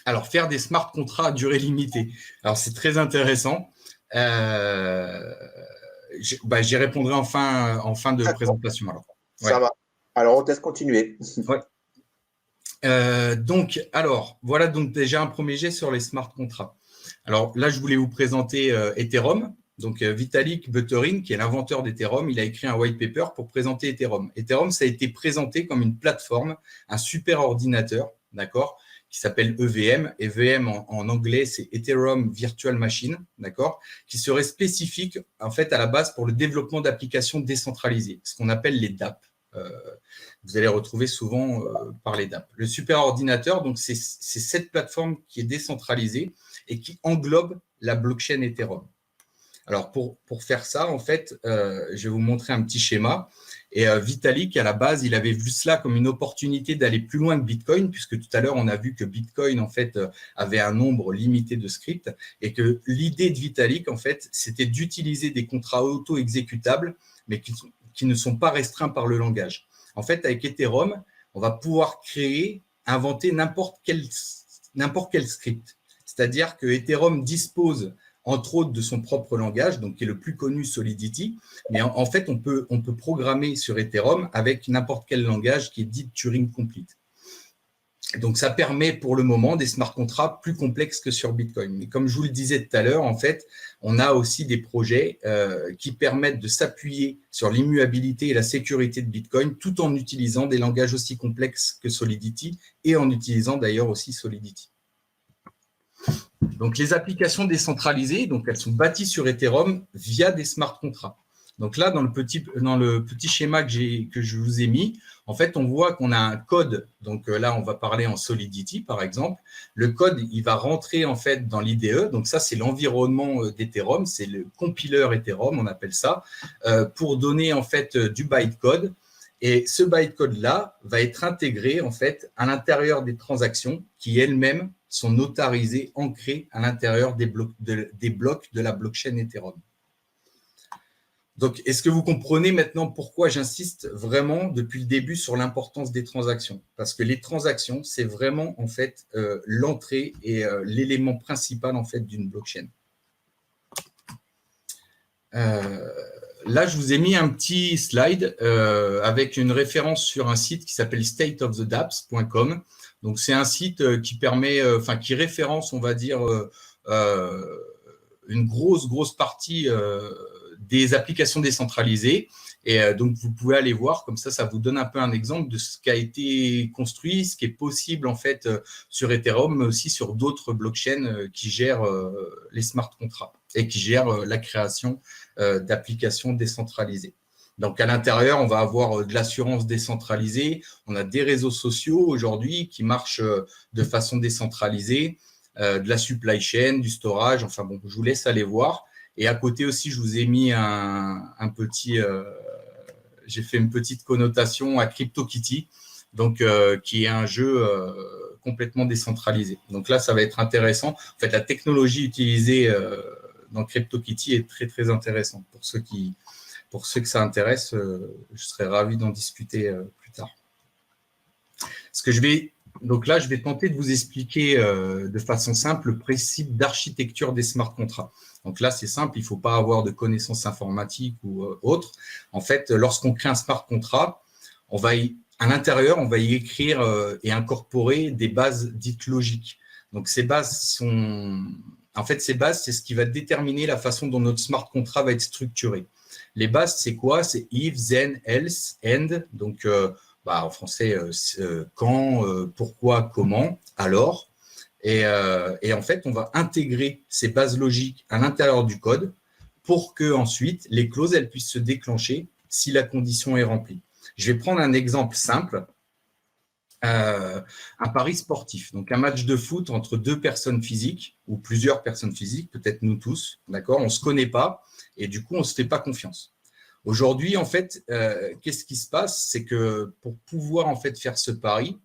Speaker 2: Alors, faire des smart contracts à durée limitée. Alors, c'est très intéressant. J'y répondrai en fin de présentation. Alors.
Speaker 1: Ouais. Ça va. Alors, on te laisse continuer.
Speaker 2: Ouais. Voilà déjà un premier jet sur les smart contracts. Alors là, je voulais vous présenter Ethereum. Donc, Vitalik Buterin, qui est l'inventeur d'Ethereum, il a écrit un white paper pour présenter Ethereum. Ethereum, ça a été présenté comme une plateforme, un super ordinateur, d'accord, qui s'appelle EVM. EVM en anglais, c'est Ethereum Virtual Machine, d'accord, qui serait spécifique en fait à la base pour le développement d'applications décentralisées, ce qu'on appelle les DApp. Vous allez retrouver souvent par les DApp. Le super ordinateur, donc c'est cette plateforme qui est décentralisée et qui englobe la blockchain Ethereum. Alors, pour faire ça, en fait, je vais vous montrer un petit schéma. Et Vitalik, à la base, il avait vu cela comme une opportunité d'aller plus loin que Bitcoin, puisque tout à l'heure, on a vu que Bitcoin, en fait, avait un nombre limité de scripts et que l'idée de Vitalik, en fait, c'était d'utiliser des contrats auto-exécutables, mais qui ne sont pas restreints par le langage. En fait, avec Ethereum, on va pouvoir inventer n'importe quel script. C'est-à-dire que Ethereum dispose entre autres de son propre langage, donc qui est le plus connu, Solidity. Mais en fait, on peut programmer sur Ethereum avec n'importe quel langage qui est dit Turing Complete. Donc, ça permet pour le moment des smart contracts plus complexes que sur Bitcoin. Mais comme je vous le disais tout à l'heure, en fait, on a aussi des projets qui permettent de s'appuyer sur l'immuabilité et la sécurité de Bitcoin tout en utilisant des langages aussi complexes que Solidity et en utilisant d'ailleurs aussi Solidity. Donc, les applications décentralisées, donc elles sont bâties sur Ethereum via des smart contracts. Donc là, dans le petit schéma que je vous ai mis, en fait, on voit qu'on a un code. Donc là, on va parler en Solidity, par exemple. Le code, il va rentrer en fait dans l'IDE. Donc ça, c'est l'environnement d'Ethereum, c'est le compiler Ethereum, on appelle ça, pour donner en fait du bytecode. Et ce bytecode-là va être intégré en fait à l'intérieur des transactions qui elles-mêmes sont notarisées, ancrées à l'intérieur des blocs de la blockchain Ethereum. Donc, est-ce que vous comprenez maintenant pourquoi j'insiste vraiment depuis le début sur l'importance des transactions? Parce que les transactions, c'est vraiment en fait l'entrée et l'élément principal en fait d'une blockchain. Là, je vous ai mis un petit slide avec une référence sur un site qui s'appelle stateofthedapps.com. Donc, c'est un site qui permet, qui référence, on va dire, une grosse partie des applications décentralisées. Et donc, vous pouvez aller voir, comme ça vous donne un peu un exemple de ce qui a été construit, ce qui est possible en fait sur Ethereum, mais aussi sur d'autres blockchains qui gèrent les smart contracts et qui gèrent la création d'applications décentralisées. Donc, à l'intérieur, on va avoir de l'assurance décentralisée. On a des réseaux sociaux aujourd'hui qui marchent de façon décentralisée, de la supply chain, du storage. Enfin bon, je vous laisse aller voir. Et à côté aussi, je vous ai mis un petit… j'ai fait une petite connotation à CryptoKitty, donc qui est un jeu complètement décentralisé. Donc là, ça va être intéressant. En fait, la technologie utilisée dans CryptoKitty est très, très intéressante pour ceux qui pour ceux que ça intéresse, je serais ravi d'en discuter plus tard. Donc là, je vais tenter de vous expliquer de façon simple le principe d'architecture des smart contracts. Donc là, c'est simple, il ne faut pas avoir de connaissances informatiques ou autres. En fait, lorsqu'on crée un smart contract, à l'intérieur, on va y écrire et incorporer des bases dites logiques. Donc ces bases, c'est ce qui va déterminer la façon dont notre smart contract va être structuré. Les bases, c'est quoi? C'est if, then, else, and. Donc, en français, quand, pourquoi, comment, alors. Et en fait, on va intégrer ces bases logiques à l'intérieur du code pour que ensuite les clauses elles puissent se déclencher si la condition est remplie. Je vais prendre un exemple simple, un pari sportif. Donc, un match de foot entre deux personnes physiques ou plusieurs personnes physiques, peut-être nous tous, d'accord? On ne se connaît pas et du coup, on ne se fait pas confiance. Aujourd'hui, en fait, qu'est-ce qui se passe? C'est que pour pouvoir en fait faire ce pari,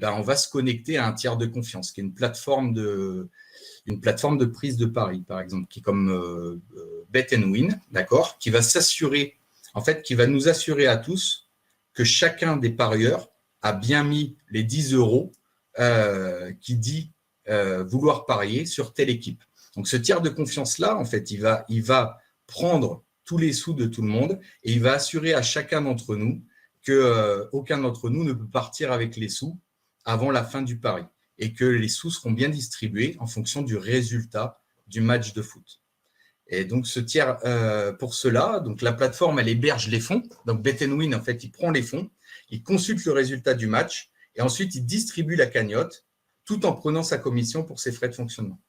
Speaker 2: on va se connecter à un tiers de confiance, qui est une plateforme de prise de pari, par exemple, qui est comme Bet & Win, d'accord, qui va s'assurer, en fait, qui va nous assurer à tous que chacun des parieurs a bien mis les 10 € qui dit vouloir parier sur telle équipe. Donc, ce tiers de confiance-là, en fait, il va prendre tous les sous de tout le monde et il va assurer à chacun d'entre nous qu'aucun d'entre nous ne peut partir avec les sous avant la fin du pari et que les sous seront bien distribués en fonction du résultat du match de foot. Et donc, ce tiers, pour cela, donc la plateforme, elle héberge les fonds. Donc, Bet & Win, en fait, il prend les fonds, il consulte le résultat du match et ensuite, il distribue la cagnotte tout en prenant sa commission pour ses frais de fonctionnement.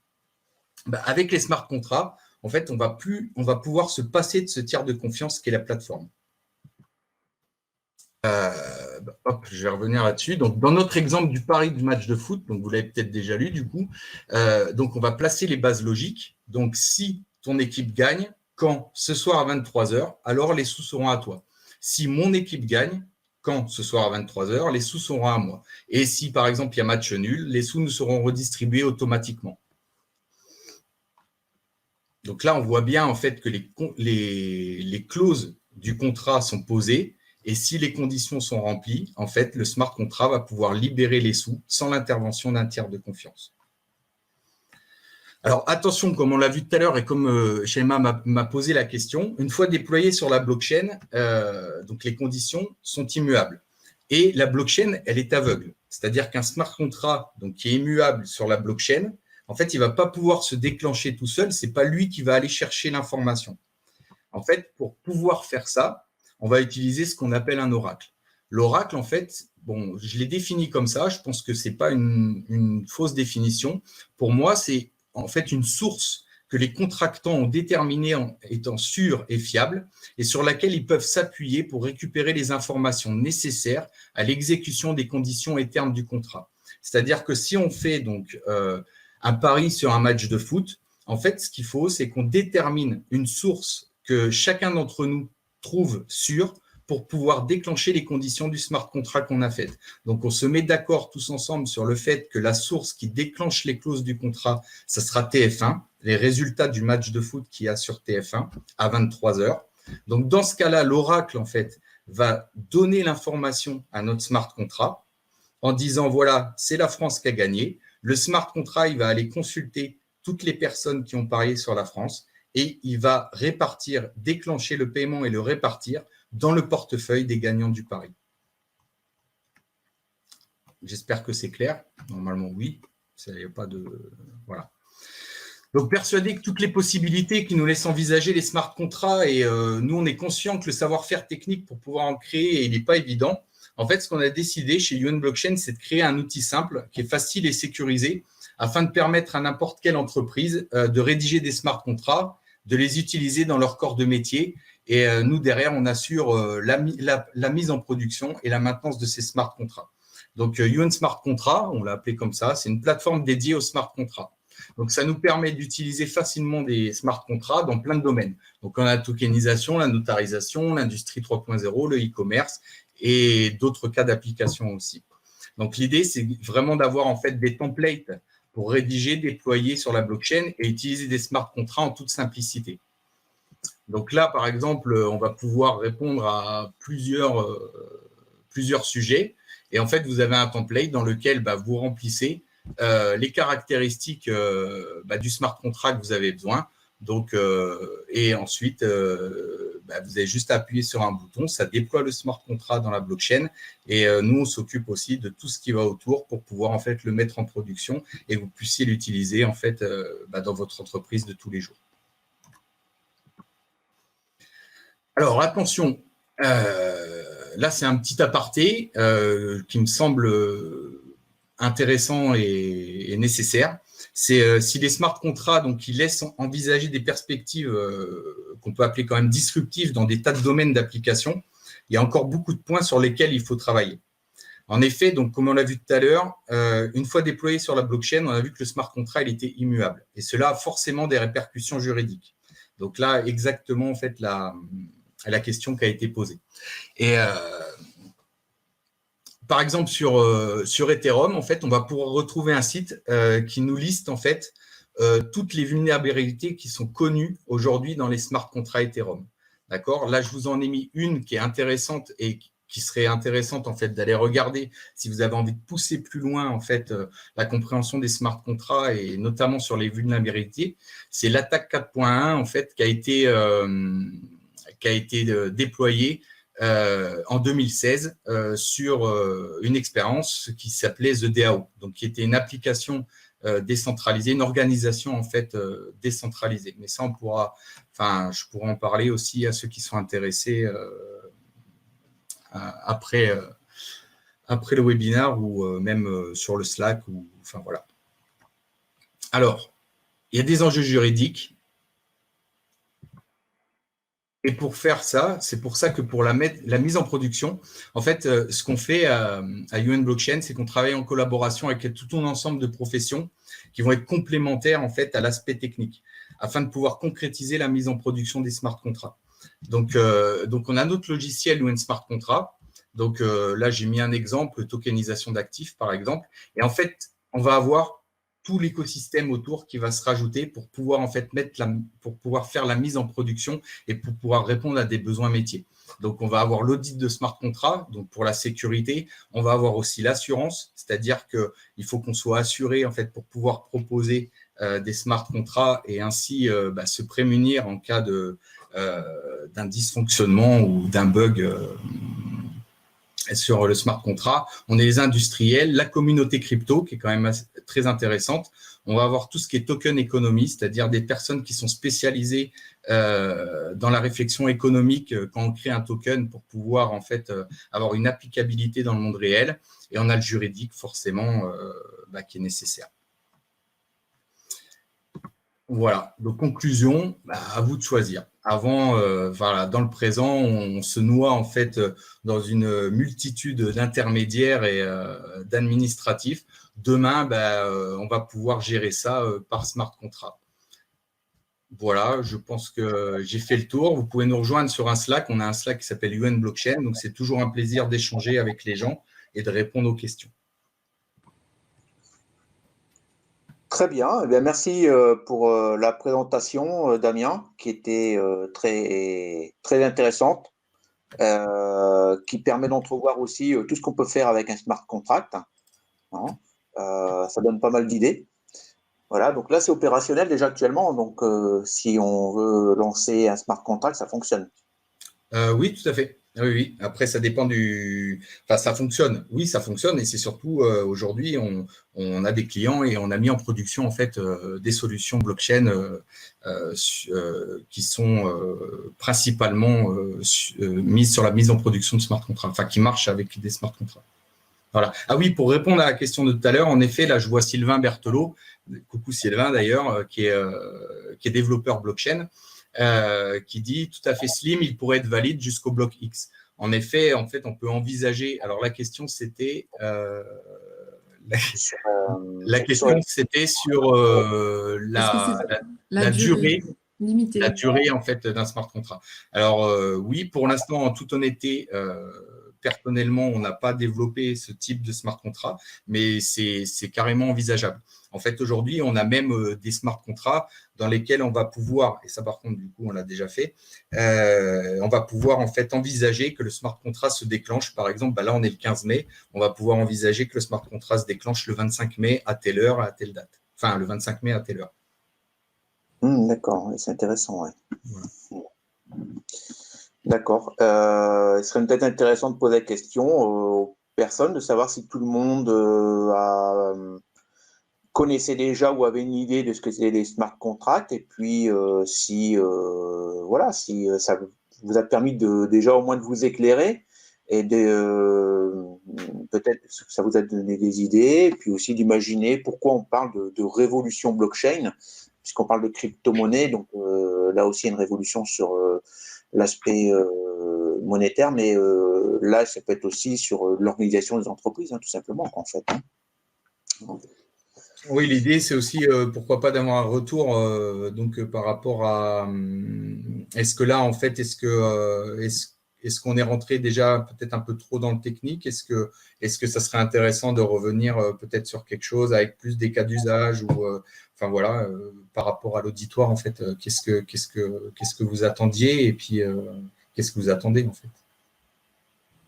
Speaker 2: Avec les smart contracts, en fait, on va pouvoir se passer de ce tiers de confiance qu'est la plateforme. Je vais revenir là-dessus. Donc, dans notre exemple du pari du match de foot, donc vous l'avez peut-être déjà lu du coup, donc on va placer les bases logiques. Donc, si ton équipe gagne, quand ce soir à 23h, alors les sous seront à toi. Si mon équipe gagne, quand ce soir à 23h, les sous seront à moi. Et si, par exemple, il y a match nul, les sous nous seront redistribués automatiquement. Donc là, on voit bien en fait que les clauses du contrat sont posées et si les conditions sont remplies, en fait, le smart contract va pouvoir libérer les sous sans l'intervention d'un tiers de confiance. Alors attention, comme on l'a vu tout à l'heure et comme Shaima m'a posé la question, une fois déployé sur la blockchain, donc les conditions sont immuables. Et la blockchain, elle est aveugle. C'est-à-dire qu'un smart contract donc, qui est immuable sur la blockchain, en fait, il ne va pas pouvoir se déclencher tout seul. Ce n'est pas lui qui va aller chercher l'information. En fait, pour pouvoir faire ça, on va utiliser ce qu'on appelle un oracle. L'oracle, en fait, bon, je l'ai défini comme ça. Je pense que ce n'est pas une fausse définition. Pour moi, c'est en fait une source que les contractants ont déterminée étant sûre et fiable et sur laquelle ils peuvent s'appuyer pour récupérer les informations nécessaires à l'exécution des conditions et termes du contrat. C'est-à-dire que si on fait donc un pari sur un match de foot, en fait, ce qu'il faut, c'est qu'on détermine une source que chacun d'entre nous trouve sûre pour pouvoir déclencher les conditions du smart contract qu'on a fait. Donc, on se met d'accord tous ensemble sur le fait que la source qui déclenche les clauses du contrat, ça sera TF1, les résultats du match de foot qu'il y a sur TF1 à 23h. Donc, dans ce cas-là, l'oracle, en fait, va donner l'information à notre smart contract en disant, voilà, c'est la France qui a gagné. Le smart contract, il va aller consulter toutes les personnes qui ont parié sur la France et il va répartir, déclencher le paiement et le répartir dans le portefeuille des gagnants du pari. J'espère que c'est clair. Normalement, oui. Il n'y a pas de… Voilà. Donc, persuadé que toutes les possibilités qui nous laissent envisager les smart contracts et nous, on est conscient que le savoir-faire technique pour pouvoir en créer, il n'est pas évident. En fait, ce qu'on a décidé chez UN Blockchain, c'est de créer un outil simple qui est facile et sécurisé afin de permettre à n'importe quelle entreprise de rédiger des smart contracts, de les utiliser dans leur corps de métier. Et nous, derrière, on assure la mise en production et la maintenance de ces smart contracts. Donc, UN Smart Contract, on l'a appelé comme ça, c'est une plateforme dédiée aux smart contracts. Donc, ça nous permet d'utiliser facilement des smart contracts dans plein de domaines. Donc, on a la tokenisation, la notarisation, l'industrie 3.0, le e-commerce et d'autres cas d'application aussi. Donc, l'idée, c'est vraiment d'avoir en fait des templates pour rédiger, déployer sur la blockchain et utiliser des smart contracts en toute simplicité. Donc là, par exemple, on va pouvoir répondre à plusieurs sujets. Et en fait, vous avez un template dans lequel vous remplissez les caractéristiques du smart contract que vous avez besoin. Donc, et ensuite, vous avez juste à appuyer sur un bouton, ça déploie le smart contract dans la blockchain. Et nous, on s'occupe aussi de tout ce qui va autour pour pouvoir en fait le mettre en production et que vous puissiez l'utiliser en fait dans votre entreprise de tous les jours. Alors, attention, là, c'est un petit aparté qui me semble intéressant et nécessaire. C'est si les smart contracts, donc, ils laissent envisager des perspectives qu'on peut appeler quand même disruptives dans des tas de domaines d'application, il y a encore beaucoup de points sur lesquels il faut travailler. En effet, donc, comme on l'a vu tout à l'heure, une fois déployé sur la blockchain, on a vu que le smart contract il était immuable. Et cela a forcément des répercussions juridiques. Donc là, exactement, en fait, la question qui a été posée. Et par exemple, sur Ethereum, en fait, on va pouvoir retrouver un site qui nous liste en fait toutes les vulnérabilités qui sont connues aujourd'hui dans les smart contracts Ethereum. D'accord ? Là, je vous en ai mis une qui est intéressante et qui serait intéressante en fait d'aller regarder si vous avez envie de pousser plus loin en fait la compréhension des smart contracts et notamment sur les vulnérabilités. C'est l'attaque 4.1 en fait qui a été déployée en 2016 sur une expérience qui s'appelait The DAO, donc qui était une application décentralisée, une organisation en fait décentralisée. Mais ça, je pourrais en parler aussi à ceux qui sont intéressés après le webinaire ou même sur le Slack voilà. Alors, il y a des enjeux juridiques. Et pour faire ça, c'est pour ça que pour la mise en production, en fait, ce qu'on fait à UN Blockchain, c'est qu'on travaille en collaboration avec tout un ensemble de professions qui vont être complémentaires en fait à l'aspect technique, afin de pouvoir concrétiser la mise en production des smart contracts. Donc on a notre logiciel UN Smart Contract. Donc là, j'ai mis un exemple, tokenisation d'actifs par exemple. Et en fait, on va avoir tout l'écosystème autour qui va se rajouter pour pouvoir en fait pour pouvoir faire la mise en production et pour pouvoir répondre à des besoins métiers. Donc, on va avoir l'audit de smart contract, donc pour la sécurité. On va avoir aussi l'assurance, c'est-à-dire qu'il faut qu'on soit assuré en fait pour pouvoir proposer des smart contracts et ainsi se prémunir en cas d'un dysfonctionnement ou d'un bug sur le smart contract. On est les industriels, la communauté crypto qui est quand même très intéressante. On va avoir tout ce qui est token économie, c'est-à-dire des personnes qui sont spécialisées dans la réflexion économique quand on crée un token pour pouvoir en fait avoir une applicabilité dans le monde réel. Et on a le juridique forcément qui est nécessaire. Voilà, donc conclusion, à vous de choisir. Avant, dans le présent, on se noie en fait dans une multitude d'intermédiaires et d'administratifs. Demain, on va pouvoir gérer ça par smart contract. Voilà, je pense que j'ai fait le tour. Vous pouvez nous rejoindre sur un Slack. On a un Slack qui s'appelle UN Blockchain, donc c'est toujours un plaisir d'échanger avec les gens et de répondre aux questions.
Speaker 1: Très bien. Eh bien, merci pour la présentation, Damien, qui était très, très intéressante, qui permet d'entrevoir aussi tout ce qu'on peut faire avec un smart contract. Ça donne pas mal d'idées. Voilà, donc là, c'est opérationnel déjà actuellement. Donc, si on veut lancer un smart contract, ça fonctionne.
Speaker 2: Oui, tout à fait. Oui. Après, ça dépend ça fonctionne. Oui, ça fonctionne. Et c'est surtout, aujourd'hui, on a des clients et on a mis en production, en fait, des solutions blockchain qui sont principalement mises sur la mise en production de smart contracts, qui marchent avec des smart contracts. Voilà. Ah oui, pour répondre à la question de tout à l'heure, en effet, là, je vois Sylvain Berthelot, coucou Sylvain d'ailleurs, qui est développeur blockchain, qui dit tout à fait slim, il pourrait être valide jusqu'au bloc X. En effet, on peut envisager. Alors la question c'était la question c'était sur la durée
Speaker 3: limitée.
Speaker 2: La durée en fait d'un smart contract. Alors oui, pour l'instant, en toute honnêteté, personnellement, on n'a pas développé ce type de smart contract, mais c'est carrément envisageable. En fait, aujourd'hui, on a même des smart contracts dans lesquels on va pouvoir, et ça par contre, du coup, on l'a déjà fait, on va pouvoir en fait envisager que le smart contract se déclenche. Par exemple, là, on est le 15 mai, on va pouvoir envisager que le smart contract se déclenche le 25 mai à telle heure, à telle date. Enfin, le 25 mai à telle heure.
Speaker 1: D'accord, c'est intéressant. Ouais.
Speaker 2: Voilà.
Speaker 1: D'accord. Il serait peut-être intéressant de poser la question aux personnes, de savoir si tout le monde connaissait déjà ou avait une idée de ce que c'était les smart contracts, et puis si ça vous a permis déjà au moins de vous éclairer et peut-être que ça vous a donné des idées, et puis aussi d'imaginer pourquoi on parle de révolution blockchain, puisqu'on parle de crypto-monnaie, donc là aussi il y a une révolution sur l'aspect monétaire, mais là ça peut être aussi sur l'organisation des entreprises, tout simplement, en fait.
Speaker 2: Oui, l'idée, c'est aussi, pourquoi pas, d'avoir un retour par rapport à est-ce que là, en fait, est-ce qu'on est rentré déjà peut-être un peu trop dans le technique? Est-ce que ça serait intéressant de revenir peut-être sur quelque chose avec plus des cas d'usage ou par rapport à l'auditoire, en fait, qu'est-ce que vous attendiez et puis qu'est-ce que vous attendez, en fait,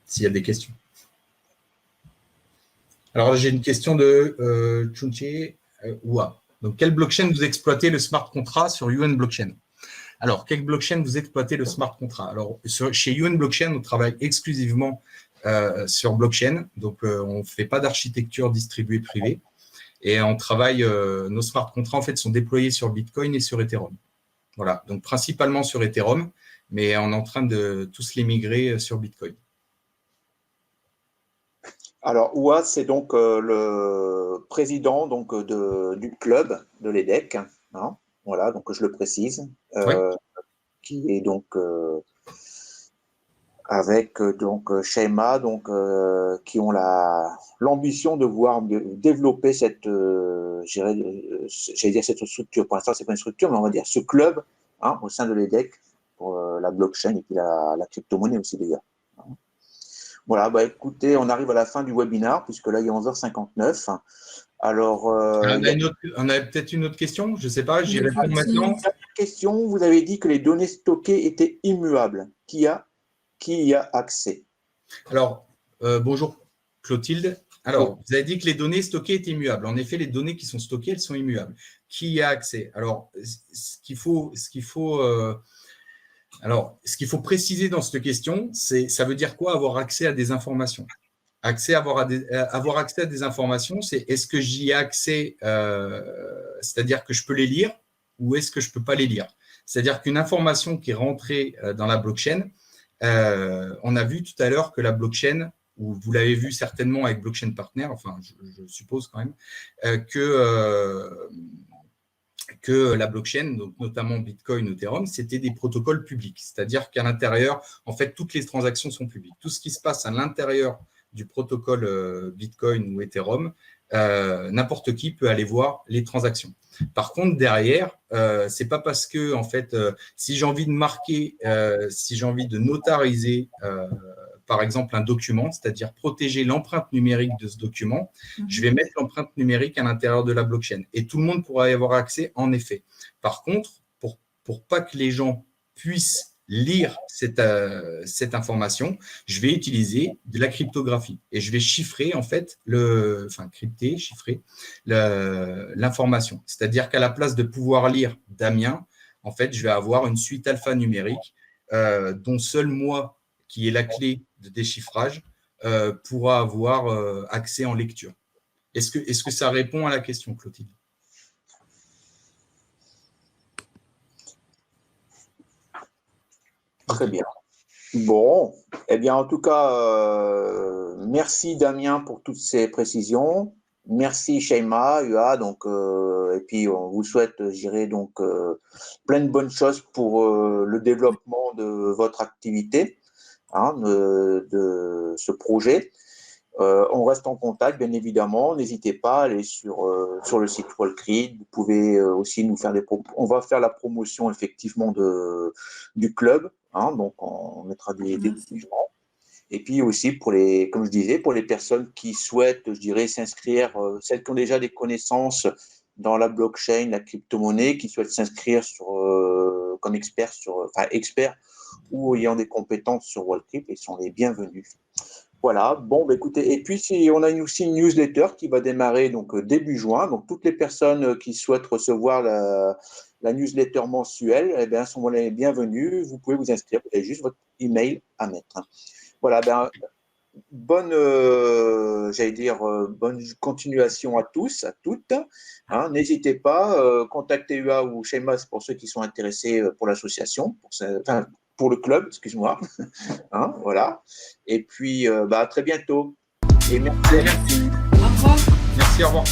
Speaker 2: s'il y a des questions. Alors, j'ai une question de Chunche Oua. Donc, quelle blockchain vous exploitez le smart contract sur UN Blockchain? Alors, quelle blockchain vous exploitez le smart contract? Alors, chez UN Blockchain, on travaille exclusivement sur blockchain. Donc, on ne fait pas d'architecture distribuée privée. Et on travaille, nos smart contracts, en fait, sont déployés sur Bitcoin et sur Ethereum. Voilà, donc principalement sur Ethereum, mais on est en train de tous les migrer sur Bitcoin.
Speaker 1: Alors, Ouad, c'est donc le président donc, du club de l'EDEC, hein, voilà, donc je le précise,
Speaker 2: Oui.
Speaker 1: qui est donc avec Shema, donc qui ont l'ambition de voir développer cette, j'allais dire cette structure. Pour l'instant, c'est pas une structure, mais on va dire ce club, hein, au sein de l'EDEC pour la blockchain et puis la crypto-monnaie aussi d'ailleurs. Voilà, bah écoutez, on arrive à la fin du webinaire, puisque là, il est 11h59. Alors,
Speaker 2: on a peut-être une autre question, je ne sais pas, j'y réponds maintenant.
Speaker 1: Question, vous avez dit que les données stockées étaient immuables. Qui y a accès?
Speaker 2: Alors, bonjour Clotilde. Alors, vous avez dit que les données stockées étaient immuables. En effet, les données qui sont stockées, elles sont immuables. Qui y a accès? Alors, ce qu'il faut préciser dans cette question, ça veut dire quoi avoir accès à des informations? Avoir accès à des informations, c'est est-ce que j'y ai accès, c'est-à-dire que je peux les lire, ou est-ce que je ne peux pas les lire? C'est-à-dire qu'une information qui est rentrée dans la blockchain, on a vu tout à l'heure que la blockchain, ou vous l'avez vu certainement avec Blockchain Partner, enfin je suppose quand même, que la blockchain, donc notamment Bitcoin ou Ethereum, c'était des protocoles publics. C'est-à-dire qu'à l'intérieur, en fait, toutes les transactions sont publiques. Tout ce qui se passe à l'intérieur du protocole Bitcoin ou Ethereum, n'importe qui peut aller voir les transactions. Par contre, derrière, c'est pas parce que, en fait, si j'ai envie de marquer, si j'ai envie de notariser, par exemple, un document, c'est-à-dire protéger l'empreinte numérique de ce document, je vais mettre l'empreinte numérique à l'intérieur de la blockchain et tout le monde pourra y avoir accès, en effet. Par contre, pour pas que les gens puissent lire cette information, je vais utiliser de la cryptographie et je vais chiffrer, en fait, chiffrer l'information. C'est-à-dire qu'à la place de pouvoir lire Damien, en fait, je vais avoir une suite alphanumérique dont seul moi, qui est la clé de déchiffrage, pourra avoir accès en lecture. Est-ce que ça répond à la question, Clotilde?
Speaker 1: Très bien. Bon, eh bien, en tout cas, merci Damien pour toutes ces précisions. Merci Sheima, UA, donc, et puis on vous souhaite, je dirais, donc, plein de bonnes choses pour le développement de votre activité, hein, de ce projet. On reste en contact, bien évidemment. N'hésitez pas à aller sur le site Walkreed. Vous pouvez aussi nous faire on va faire la promotion effectivement du club. Hein, donc, on mettra des documents. Et puis aussi, comme je disais, pour les personnes qui souhaitent, je dirais, s'inscrire, celles qui ont déjà des connaissances dans la blockchain, la crypto-monnaie, qui souhaitent s'inscrire comme experts experts ou ayant des compétences sur WorldCrypt, ils sont les bienvenus. Voilà, bon, bah, écoutez, et puis on a aussi une newsletter qui va démarrer donc début juin. Donc toutes les personnes qui souhaitent recevoir la newsletter mensuelle, eh bien, sont les bienvenus. Vous pouvez vous inscrire, vous avez juste votre email à mettre. Voilà, ben, bonne continuation à tous, à toutes. Hein, n'hésitez pas, contactez UA ou Shemas pour ceux qui sont intéressés pour l'association, pour le club, excuse-moi. Hein, voilà. Et puis, à très bientôt. Et merci.
Speaker 3: Au revoir.
Speaker 2: Merci, au revoir.